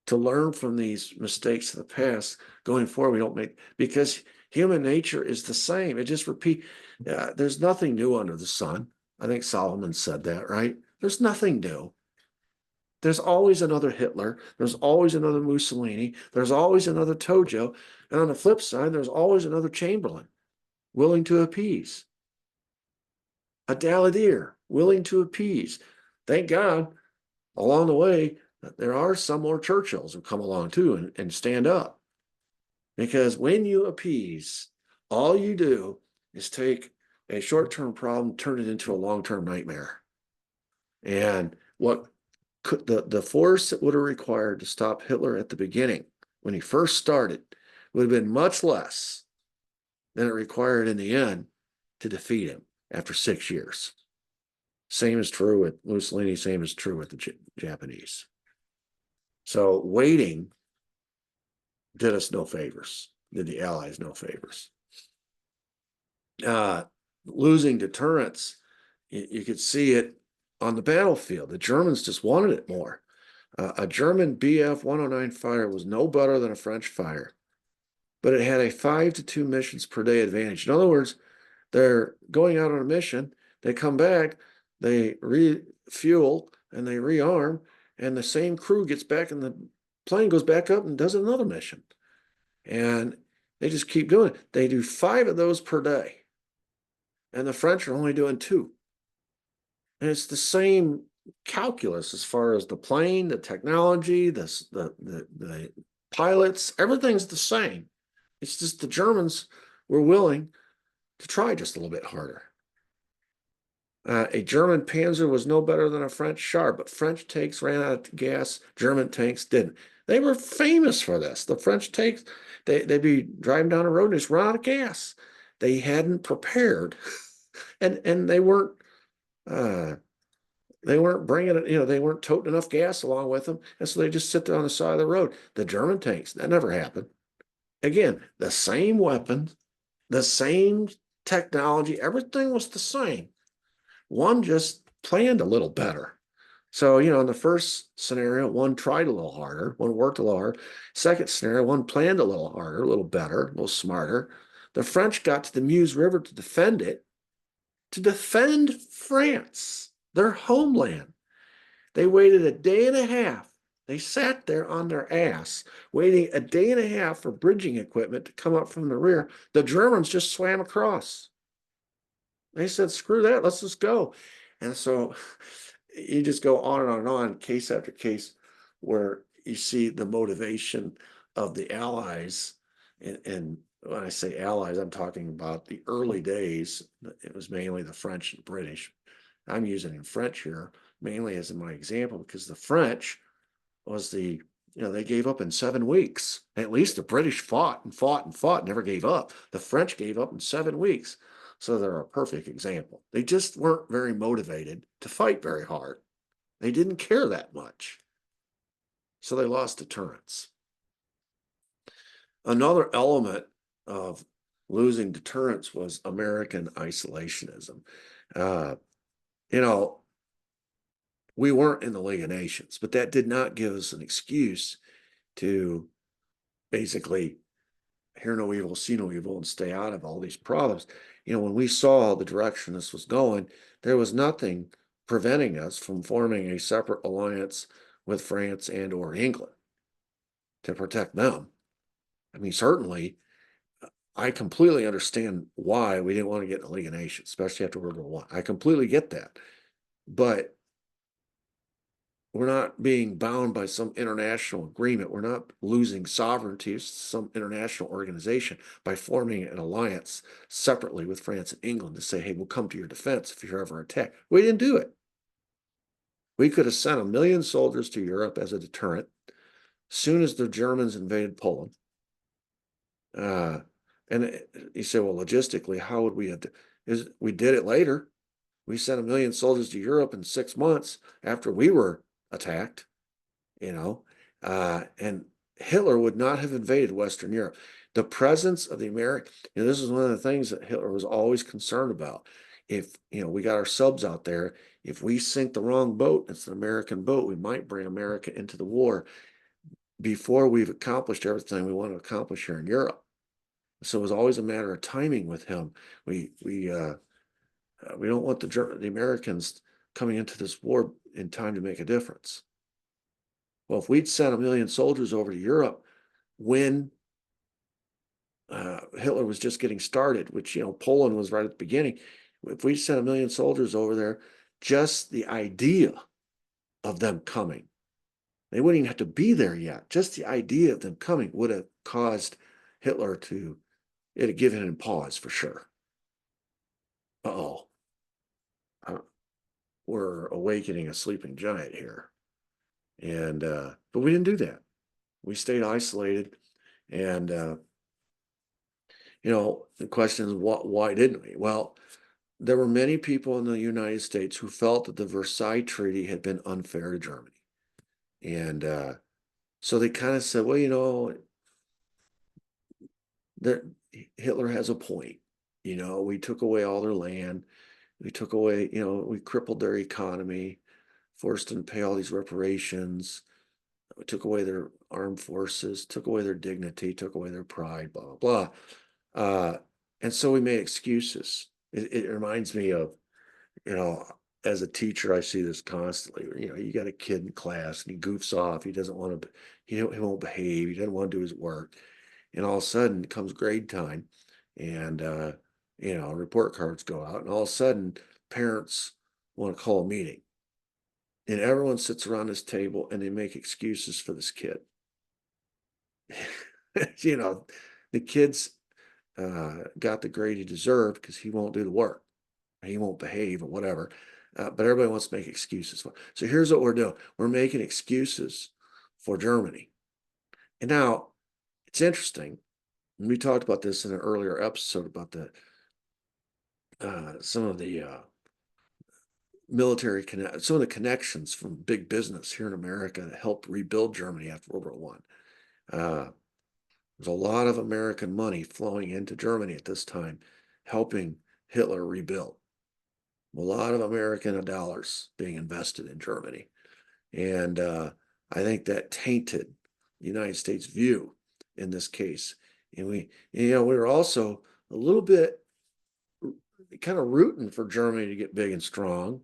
to learn from these mistakes of the past. Going forward, we don't make, because human nature is the same. It just repeats. There's nothing new under the sun. I think Solomon said that, right? There's nothing new. There's always another Hitler. There's always another Mussolini. There's always another Tojo. And on the flip side, there's always another Chamberlain willing to appease. A Daladier willing to appease. Thank God, along the way, there are some more Churchills who come along too and stand up. Because when you appease, all you do is take a short-term problem, turn it into a long-term nightmare. And what the force that would have required to stop Hitler at the beginning, when he first started, would have been much less than it required in the end to defeat him after 6 years. Same is true with Mussolini, same is true with the Japanese. So waiting did us no favors, did the Allies no favors. Losing deterrence, you could see it on the battlefield. The Germans just wanted it more. A German Bf 109 fighter was no better than a French fighter, but it had a 5 to 2 missions per day advantage. In other words, they're going out on a mission, they come back, they refuel and they rearm, and the same crew gets back and the plane goes back up and does another mission. And they just keep doing it. They do 5 of those per day. And the French are only doing 2. And it's the same calculus as far as the plane, the technology, the pilots, everything's the same. It's just the Germans were willing to try just a little bit harder. A German Panzer was no better than a French Char, but French tanks ran out of gas, German tanks didn't. They were famous for this. The French tanks, they'd be driving down the road and just run out of gas. They hadn't prepared, and uh, they weren't bringing it, they weren't toting enough gas along with them, and so they just sit there on the side of the road. The German tanks, that never happened. Again, the same weapons, the same technology, everything was the same. One just planned a little better. So, in the first scenario, one tried a little harder, one worked a little harder. Second scenario, one planned a little harder, a little better, a little smarter. The French got to the Meuse River to defend it, to defend France, their homeland. They waited a day and a half. They sat there on their ass, waiting a day and a half for bridging equipment to come up from the rear. The Germans just swam across. They said, screw that, let's just go. And so you just go on and on, case after case, where you see the motivation of the Allies. And when I say Allies, I'm talking about the early days. It was mainly the French and British. I'm using French here mainly as in my example because the French was they gave up in 7 weeks. At least the British fought and fought and fought, never gave up. The French gave up in 7 weeks. So they're a perfect example. They just weren't very motivated to fight very hard. They didn't care that much. So they lost deterrence. Another element of losing deterrence was American isolationism. Uh, you know, we weren't in the League of Nations, but that did not give us an excuse to basically hear no evil, see no evil, and stay out of all these problems. When we saw the direction this was going, there was nothing preventing us from forming a separate alliance with France and or England to protect them. I mean, certainly, I completely understand why we didn't want to get in the League of Nations, especially after World War I. I completely get that. But we're not being bound by some international agreement. We're not losing sovereignty to some international organization by forming an alliance separately with France and England to say, hey, we'll come to your defense if you're ever attacked. We didn't do it. We could have sent 1 million soldiers to Europe as a deterrent as soon as the Germans invaded Poland. And you say, well, logistically, how would we have we did it later. We sent 1 million soldiers to Europe in 6 months after we were attacked, and Hitler would not have invaded Western Europe. The presence of the American, this is one of the things that Hitler was always concerned about. If, we got our subs out there, if we sink the wrong boat, it's an American boat, we might bring America into the war before we've accomplished everything we want to accomplish here in Europe. So it was always a matter of timing with him. We don't want the Americans coming into this war in time to make a difference. Well, if we'd sent 1 million soldiers over to Europe when Hitler was just getting started, which, Poland was right at the beginning. If we sent 1 million soldiers over there, just the idea of them coming, they wouldn't even have to be there yet. Just the idea of them coming would have caused Hitler it had given him pause for sure. Uh-oh. We're awakening a sleeping giant here. But we didn't do that. We stayed isolated. And, the question is, why didn't we? Well, there were many people in the United States who felt that the Versailles Treaty had been unfair to Germany. And so they kind of said, well, Hitler has a point. We took away all their land. We took away, we crippled their economy, forced them to pay all these reparations. We took away their armed forces, took away their dignity, took away their pride, blah, blah, blah. And so we made excuses. It reminds me of, as a teacher, I see this constantly. You got a kid in class and he goofs off. He doesn't want to, he won't behave. He doesn't want to do his work. And all of a sudden it comes grade time and, report cards go out and all of a sudden parents want to call a meeting. And everyone sits around this table and they make excuses for this kid. The kid's got the grade he deserved because he won't do the work. he won't behave or whatever. But everybody wants to make excuses for. So here's what we're doing. We're making excuses for Germany. And now it's interesting. We talked about this in an earlier episode about the some of the some of the connections from big business here in America that helped rebuild Germany after World War One. There's a lot of American money flowing into Germany at this time, helping Hitler rebuild. A lot of American dollars being invested in Germany. And I think that tainted the United States view in this case. And we were also a little bit kind of rooting for Germany to get big and strong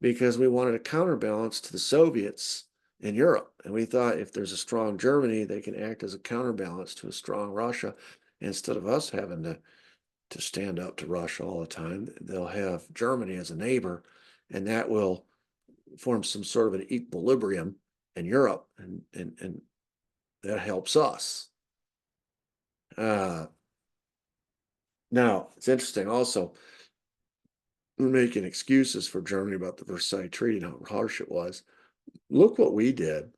because we wanted a counterbalance to the Soviets in Europe. And we thought if there's a strong Germany, they can act as a counterbalance to a strong Russia. Instead of us having to stand up to Russia all the time, they'll have Germany as a neighbor, and that will form some sort of an equilibrium in Europe, and that helps us. Now, it's interesting also, we're making excuses for Germany about the Versailles Treaty and how harsh it was. Look what we did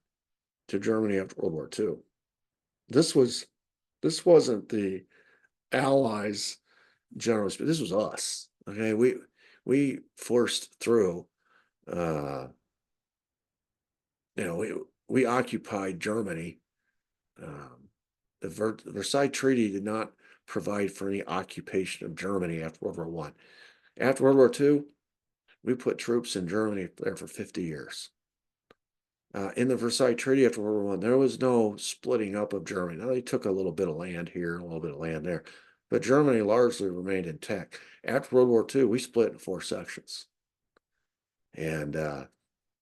to Germany after World War II. This wasn't the Allies generally speaking. This was us. Okay, we forced through. We occupied Germany. The Versailles Treaty did not provide for any occupation of Germany after World War One. After World War II, we put troops in Germany there for 50 years. In the Versailles Treaty after World War I, there was no splitting up of Germany. Now, they took a little bit of land here, a little bit of land there, but Germany largely remained intact. After World War II, we split in 4 sections. And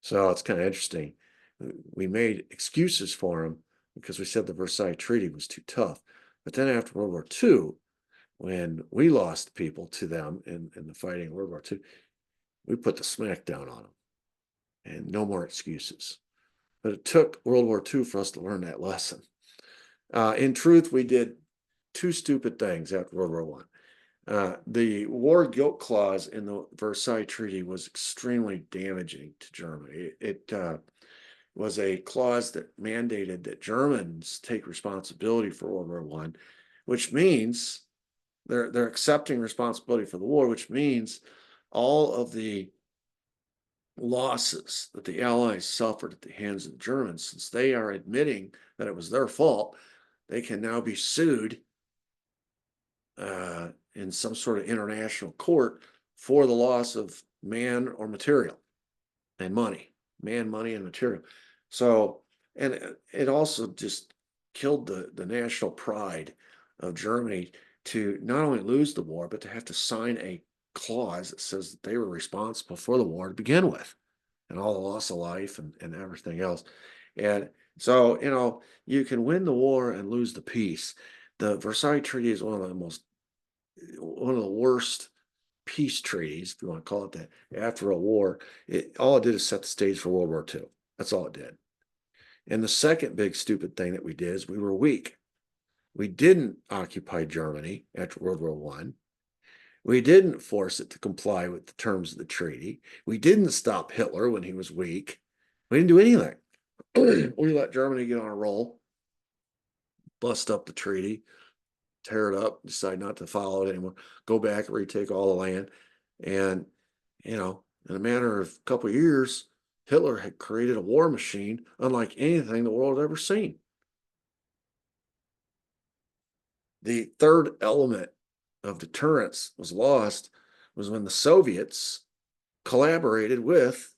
so it's kind of interesting. We made excuses for them because we said the Versailles Treaty was too tough. But then after World War II, when we lost people to them in the fighting in World War II, we put the smack down on them and no more excuses. But it took World War II for us to learn that lesson. In truth, we did 2 stupid things after World War I. The war guilt clause in the Versailles Treaty was extremely damaging to Germany. It was a clause that mandated that Germans take responsibility for World War I, which means they're accepting responsibility for the war, which means all of the losses that the Allies suffered at the hands of the Germans, since they are admitting that it was their fault, they can now be sued in some sort of international court for the loss of man or material and money, money, and material. So, and it also just killed the national pride of Germany to not only lose the war, but to have to sign a clause that says that they were responsible for the war to begin with, and all the loss of life and everything else. And so, you can win the war and lose the peace. The Versailles Treaty is one of the worst peace treaties, if you want to call it that, after a war. All it did is set the stage for World War II. That's all it did. And the second big stupid thing that we did is we were weak. We didn't occupy Germany after World War I. We didn't force it to comply with the terms of the treaty. We didn't stop Hitler when he was weak. We didn't do anything. We let Germany get on a roll, bust up the treaty, tear it up, decide not to follow it anymore, go back and retake all the land. And, in a matter of a couple of years, Hitler had created a war machine unlike anything the world had ever seen. The third element of deterrence was lost was when the Soviets collaborated with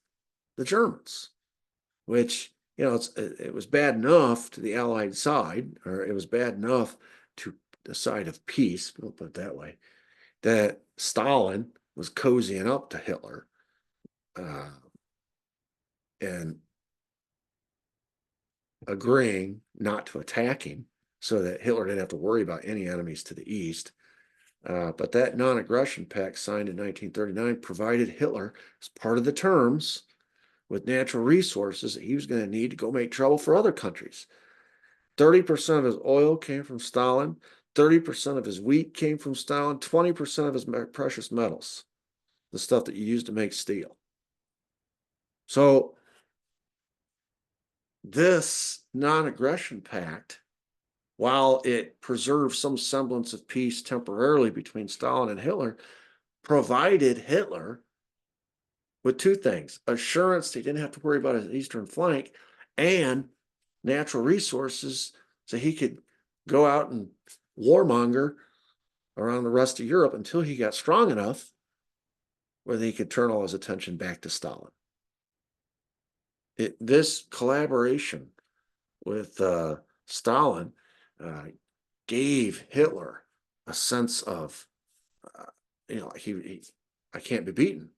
the Germans, which, it was bad enough to the Allied side, or it was bad enough to the side of peace, we'll put it that way, that Stalin was cozying up to Hitler and agreeing not to attack him so that Hitler didn't have to worry about any enemies to the east. But that non-aggression pact signed in 1939 provided Hitler, as part of the terms, with natural resources that he was going to need to go make trouble for other countries. 30% of his oil came from Stalin, 30% of his wheat came from Stalin, 20% of his precious metals. the stuff that you use to make steel. So this non-aggression pact, while it preserves some semblance of peace temporarily between Stalin and Hitler, provided Hitler with two things: assurance he didn't have to worry about his eastern flank, and natural resources so he could go out and warmonger around the rest of Europe until he got strong enough where he could turn all his attention back to Stalin. This collaboration with Stalin gave Hitler a sense of, I can't be beaten.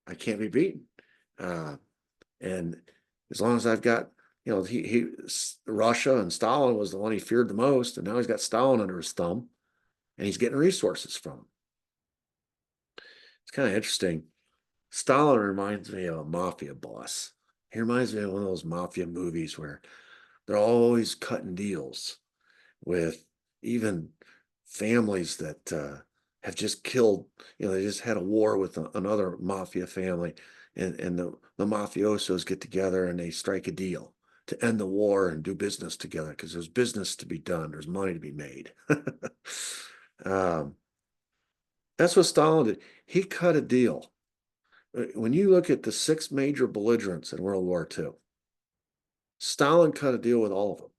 I can't be beaten. And as long as I've got, Russia and Stalin was the one he feared the most, and now he's got Stalin under his thumb, and he's getting resources from him. It's kind of interesting. Stalin reminds me of a mafia boss. He reminds me of one of those mafia movies where they're always cutting deals with even families that have just killed, they just had a war with another mafia family, and the mafiosos get together and they strike a deal to end the war and do business together because there's business to be done. There's money to be made. That's what Stalin did. He cut a deal. When you look at the 6 major belligerents in World War II, Stalin cut a deal with all of them.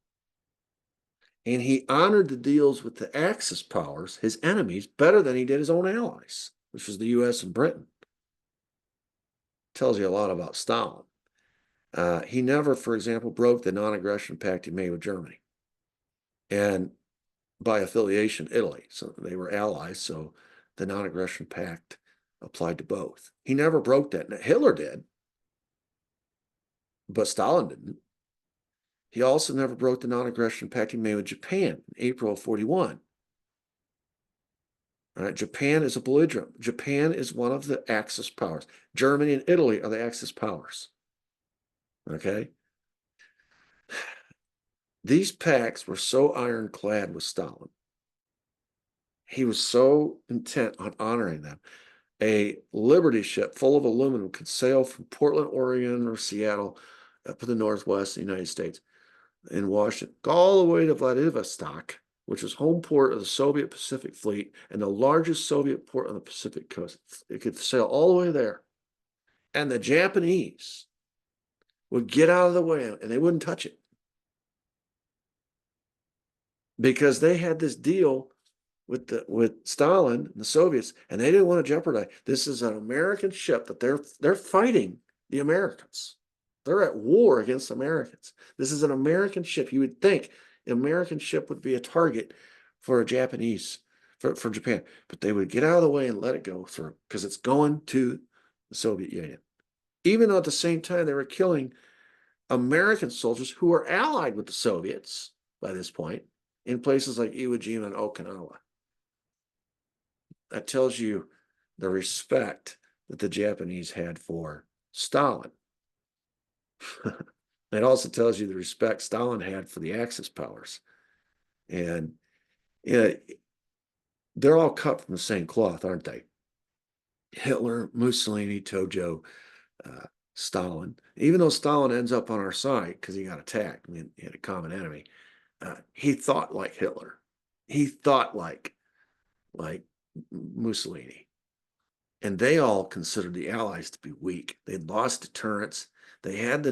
And he honored the deals with the Axis powers, his enemies, better than he did his own allies, which was the US and Britain. Tells you a lot about Stalin. He never, for example, broke the non-aggression pact he made with Germany. And by affiliation, Italy. So they were allies, so the non-aggression pact applied to both. He never broke that. Now, Hitler did, but Stalin didn't. He also never broke the non-aggression pact he made with Japan in April of 41. All right, Japan is a belligerent. Japan is one of the Axis powers. Germany and Italy are the Axis powers. Okay? These pacts were so ironclad with Stalin. He was so intent on honoring them. A Liberty ship full of aluminum could sail from Portland, Oregon, or Seattle up to the northwest of the United States in Washington, go all the way to Vladivostok, which was home port of the Soviet Pacific Fleet and the largest Soviet port on the Pacific coast. It could sail all the way there. And the Japanese would get out of the way and they wouldn't touch it, because they had this deal with Stalin and the Soviets, and they didn't want to jeopardize. This is an American ship that they're fighting the Americans. They're at war against Americans. This is an American ship. You would think an American ship would be a target for a Japanese, for Japan, but they would get out of the way and let it go through because it's going to the Soviet Union. Even though at the same time they were killing American soldiers who were allied with the Soviets by this point in places like Iwo Jima and Okinawa. That tells you the respect that the Japanese had for Stalin. It also tells you the respect Stalin had for the Axis powers. And they're all cut from the same cloth, aren't they? Hitler, Mussolini, Tojo, Stalin. Even though Stalin ends up on our side because he got attacked, I mean, he had a common enemy, he thought like Hitler. He thought like Mussolini. And they all considered the Allies to be weak. They'd lost deterrence. They had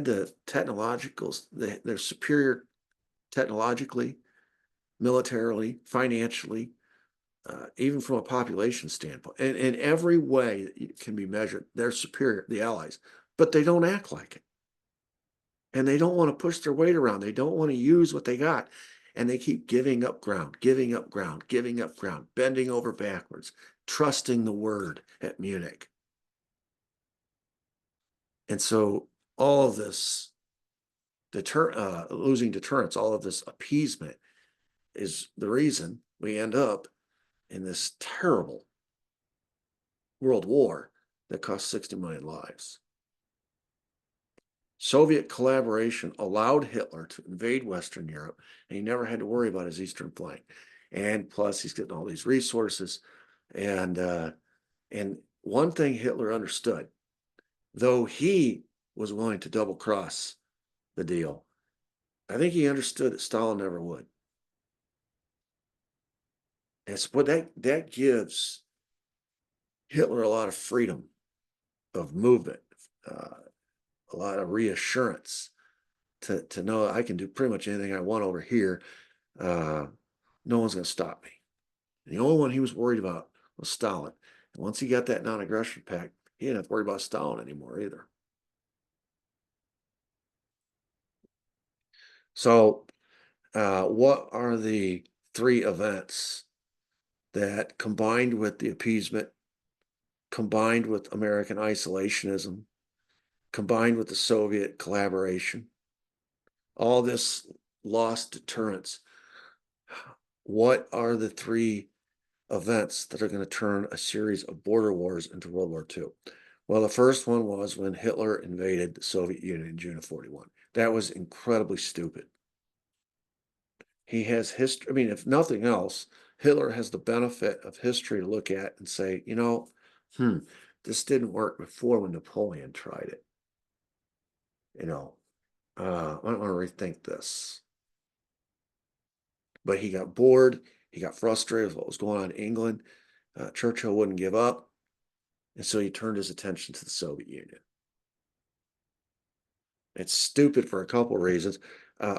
the technological, they're superior technologically, militarily, financially, even from a population standpoint. And in every way that it can be measured, they're superior, the Allies, but they don't act like it. And they don't want to push their weight around. They don't want to use what they got. And they keep giving up ground, giving up ground, giving up ground, bending over backwards, trusting the word at Munich. And so all of this losing deterrence, all of this appeasement is the reason we end up in this terrible world war that cost 60 million lives. Soviet collaboration allowed Hitler to invade Western Europe, and he never had to worry about his eastern flank. And plus, he's getting all these resources, and And one thing Hitler understood, though he was willing to double cross the deal, I think he understood that Stalin never would. And so, but that gives Hitler a lot of freedom of movement, uh, a lot of reassurance to know I can do pretty much anything I want over here. No one's going to stop me. And the only one he was worried about was Stalin. And once he got that non-aggression pact, he didn't have to worry about Stalin anymore either. So, what are the three events that, combined with the appeasement, combined with American isolationism, combined with the Soviet collaboration, all this lost deterrence, what are the three events that are going to turn a series of border wars into World War II? Well, the first one was when Hitler invaded the Soviet Union in June of 41. That was incredibly stupid. He has history. I mean, if nothing else, Hitler has the benefit of history to look at and say, this didn't work before when Napoleon tried it. I don't want to rethink this. But he got bored. He got frustrated with what was going on in England. Churchill wouldn't give up. And so he turned his attention to the Soviet Union. It's stupid for a couple of reasons.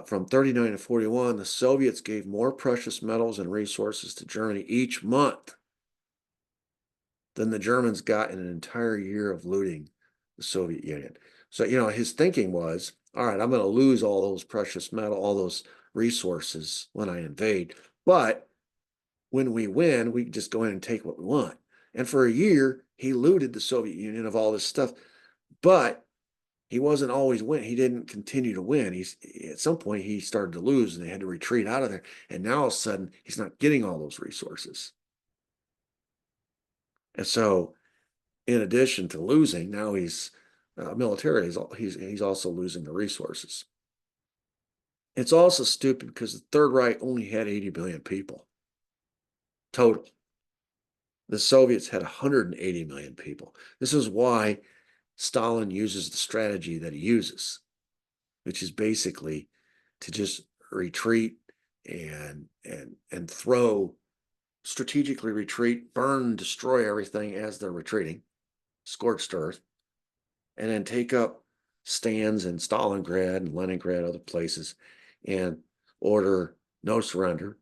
From 39 to 41, the Soviets gave more precious metals and resources to Germany each month than the Germans got in an entire year of looting the Soviet Union. So, his thinking was, all right, I'm going to lose all those precious metal, all those resources when I invade. But when we win, we just go in and take what we want. And for a year, he looted the Soviet Union of all this stuff. But he wasn't always win. He didn't continue to win. At some point he started to lose and they had to retreat out of there. And now all of a sudden he's not getting all those resources. And so, in addition to losing, now he's military. He's also losing the resources. It's also stupid because the Third Reich only had 80 million people total. The Soviets had 180 million people. This is why Stalin uses the strategy that he uses, which is basically to just retreat and strategically retreat, burn, destroy everything as they're retreating, scorched earth, and then take up stands in Stalingrad and Leningrad, other places, and order no surrender,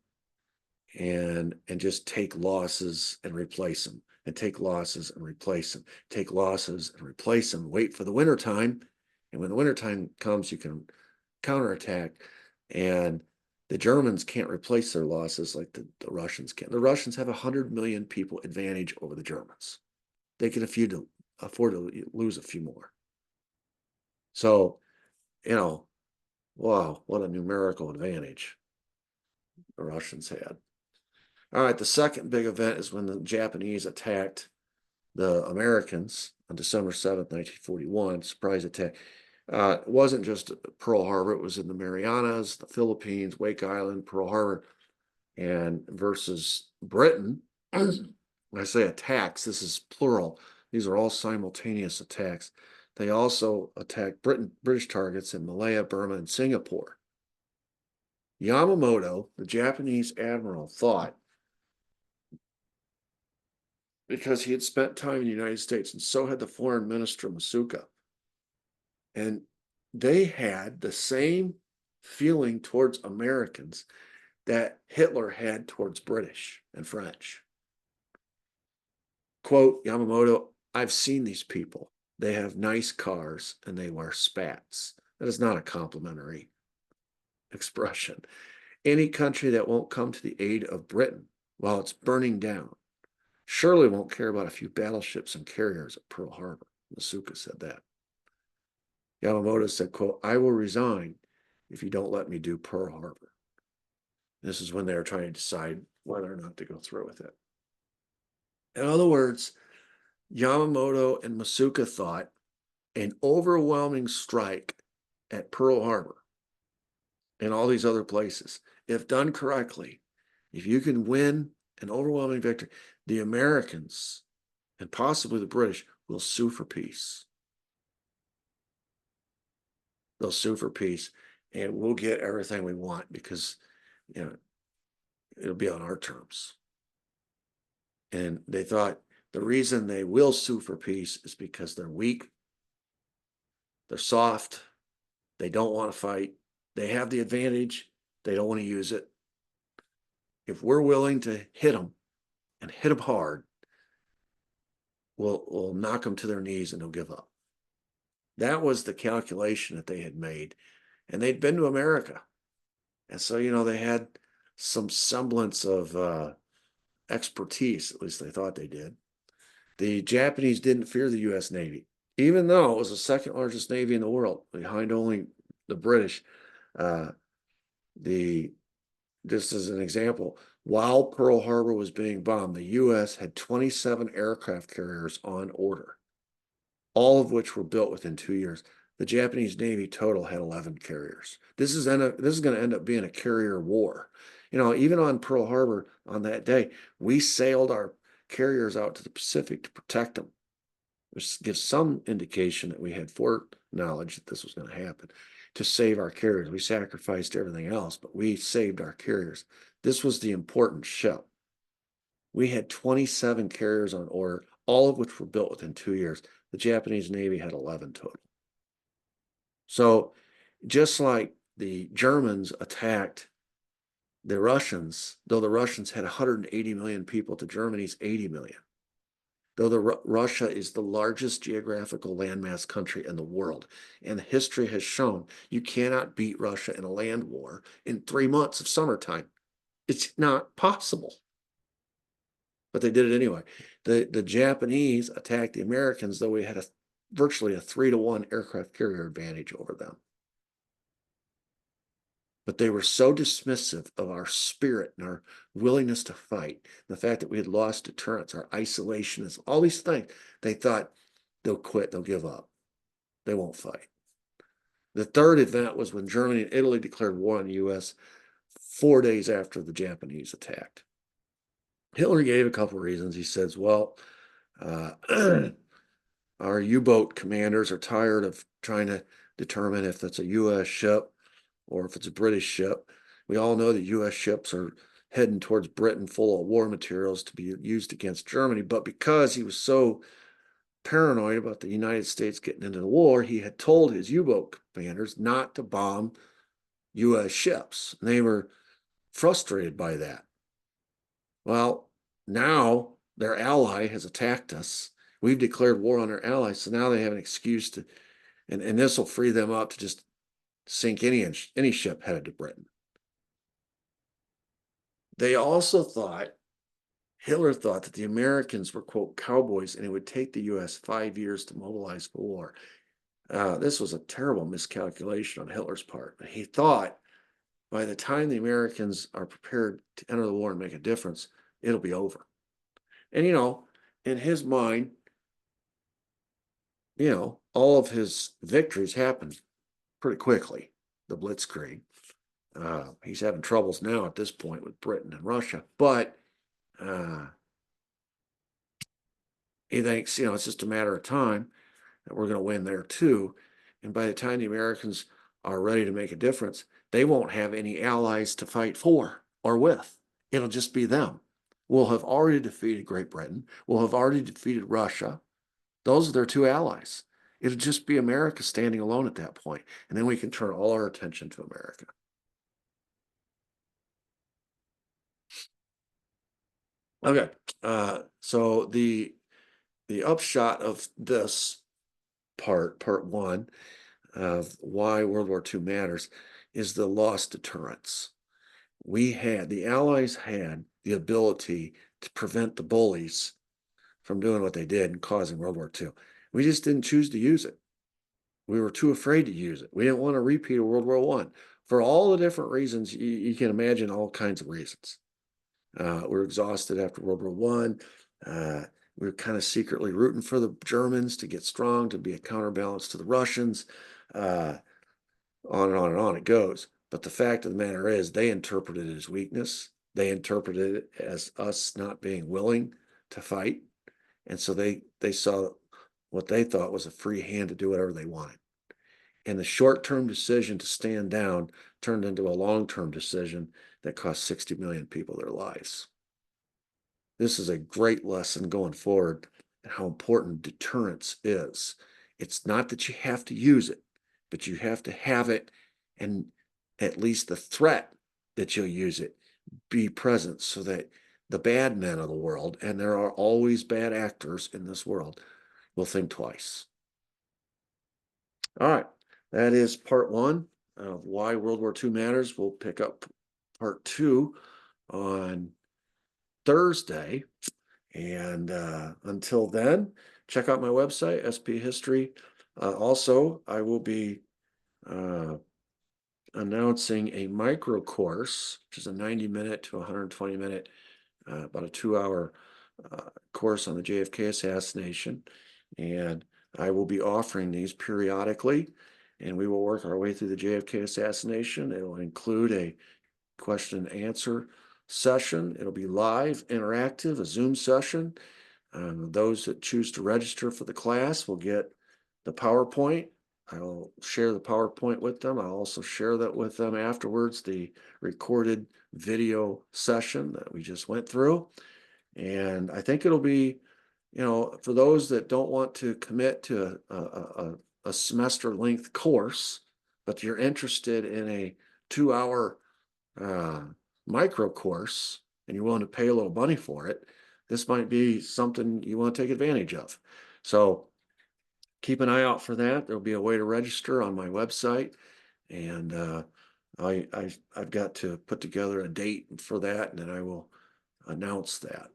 and just take losses and replace them, and take losses and replace them, take losses and replace them, wait for the wintertime. And when the wintertime comes, you can counterattack. And the Germans can't replace their losses like the Russians can. The Russians have 100 million people advantage over the Germans. They can afford to lose a few more. So, wow, what a numerical advantage the Russians had. All right, the second big event is when the Japanese attacked the Americans on December 7th, 1941, surprise attack. It wasn't just Pearl Harbor, it was in the Marianas, the Philippines, Wake Island, Pearl Harbor, and versus Britain. When I say attacks, this is plural. These are all simultaneous attacks. They also attacked British targets in Malaya, Burma, and Singapore. Yamamoto, the Japanese admiral, thought, because he had spent time in the United States, and so had the foreign minister Masuka, and they had the same feeling towards Americans that Hitler had towards British and French. Quote, Yamamoto, I've seen these people. They have nice cars and they wear spats. That is not a complimentary expression. Any country that won't come to the aid of Britain while it's burning down surely won't care about a few battleships and carriers at Pearl Harbor. Masuka said that. Yamamoto said, quote, I will resign if you don't let me do Pearl Harbor. This is when they were trying to decide whether or not to go through with it. In other words, Yamamoto and Masuka thought an overwhelming strike at Pearl Harbor and all these other places, if done correctly, if you can win an overwhelming victory, the Americans and possibly the British will sue for peace. They'll sue for peace, and we'll get everything we want because, you know, it'll be on our terms. And they thought the reason they will sue for peace is because they're weak, they're soft, they don't want to fight, they have the advantage, they don't want to use it. If we're willing to hit them and hit them hard, we'll knock them to their knees and they'll give up. That was the calculation that they had made. And they'd been to America. And so, you know, they had some semblance of expertise, at least they thought they did. The Japanese didn't fear the U.S. Navy, even though it was the second largest Navy in the world, behind only the British. Just as an example, while Pearl Harbor was being bombed, the U.S. had 27 aircraft carriers on order, all of which were built within 2 years. The Japanese Navy total had 11 carriers. This is going to end up being a carrier war. You know, even on Pearl Harbor on that day, we sailed our carriers out to the Pacific to protect them, which gives some indication that we had foreknowledge that this was going to happen, to save our carriers. We sacrificed everything else, but we saved our carriers. This was the important ship. We had 27 carriers on order, all of which were built within 2 years. The Japanese Navy had 11 total. So just like the Germans attacked the Russians, though the Russians had 180 million people to Germany's 80 million, though Russia is the largest geographical landmass country in the world, and history has shown you cannot beat Russia in a land war in 3 months of summertime. It's not possible. But they did it anyway. The Japanese attacked the Americans, though we had virtually a 3-to-1 aircraft carrier advantage over them. But they were so dismissive of our spirit and our willingness to fight, the fact that we had lost deterrence, our isolationism, all these things, they thought they'll quit, they'll give up, they won't fight. The third event was when Germany and Italy declared war on the U.S. 4 days after the Japanese attacked. Hitler gave a couple of reasons. He says, well, our U-boat commanders are tired of trying to determine if it's a U.S. ship or if it's a British ship. We all know that U.S. ships are heading towards Britain full of war materials to be used against Germany. But because he was so paranoid about the United States getting into the war, he had told his U-boat commanders not to bomb U.S. ships. And they were frustrated by that. Well, now their ally has attacked us. We've declared war on our allies, so now they have an excuse to, and this will free them up to just sink any ship headed to Britain. They also thought, Hitler thought that the Americans were, quote, cowboys, and it would take the U.S. 5 years to mobilize for war. This was a terrible miscalculation on Hitler's part. He thought by the time the Americans are prepared to enter the war and make a difference, it'll be over. And, you know, in his mind, you know, all of his victories happened pretty quickly, the Blitzkrieg. He's having troubles now at this point with Britain and Russia, but he thinks, you know, it's just a matter of time that we're going to win there too. And by the time the Americans are ready to make a difference, they won't have any allies to fight for or with. It'll just be them. We'll have already defeated Great Britain. We'll have already defeated Russia. Those are their two allies. It'll just be America standing alone at that point. And then we can turn all our attention to America. Okay. So the upshot of this part one of why World War II matters is the lost deterrence. The Allies had the ability to prevent the bullies from doing what they did and causing World War II. We just didn't choose to use it. We were too afraid to use it. We didn't want to repeat of World War I for all the different reasons. You can imagine all kinds of reasons. We were exhausted after World War I. We were kind of secretly rooting for the Germans to get strong, to be a counterbalance to the Russians. On and on and on it goes. But the fact of the matter is, they interpreted it as weakness. They interpreted it as us not being willing to fight. And so they saw what they thought was a free hand to do whatever they wanted. And the short-term decision to stand down turned into a long-term decision that cost 60 million people their lives. This is a great lesson going forward and how important deterrence is. It's not that you have to use it, but you have to have it, and at least the threat that you'll use it be present so that the bad men of the world, and there are always bad actors in this world, will think twice. All right, that is part one of why World War II matters. We'll pick up part two on Thursday. And until then, check out my website, SP History. Also, I will be announcing a micro course, which is a 90-minute to 120-minute, about a 2-hour course on the JFK assassination. And I will be offering these periodically, and we will work our way through the JFK assassination. It will include a question and answer session. It'll be live, interactive, a Zoom session. Those that choose to register for the class will get the PowerPoint. I'll share the PowerPoint with them. I'll also share that with them afterwards, the recorded video session that we just went through. And I think it'll be, for those that don't want to commit to a semester length course, but you're interested in a 2-hour micro course and you're willing to pay a little money for it, this might be something you want to take advantage of. So keep an eye out for that. There'll be a way to register on my website, and I've got to put together a date for that, and then I will announce that.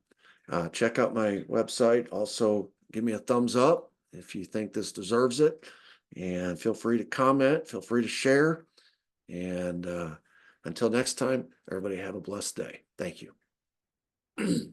Check out my website. Also, give me a thumbs up if you think this deserves it, and feel free to comment, feel free to share, and until next time, everybody have a blessed day. Thank you.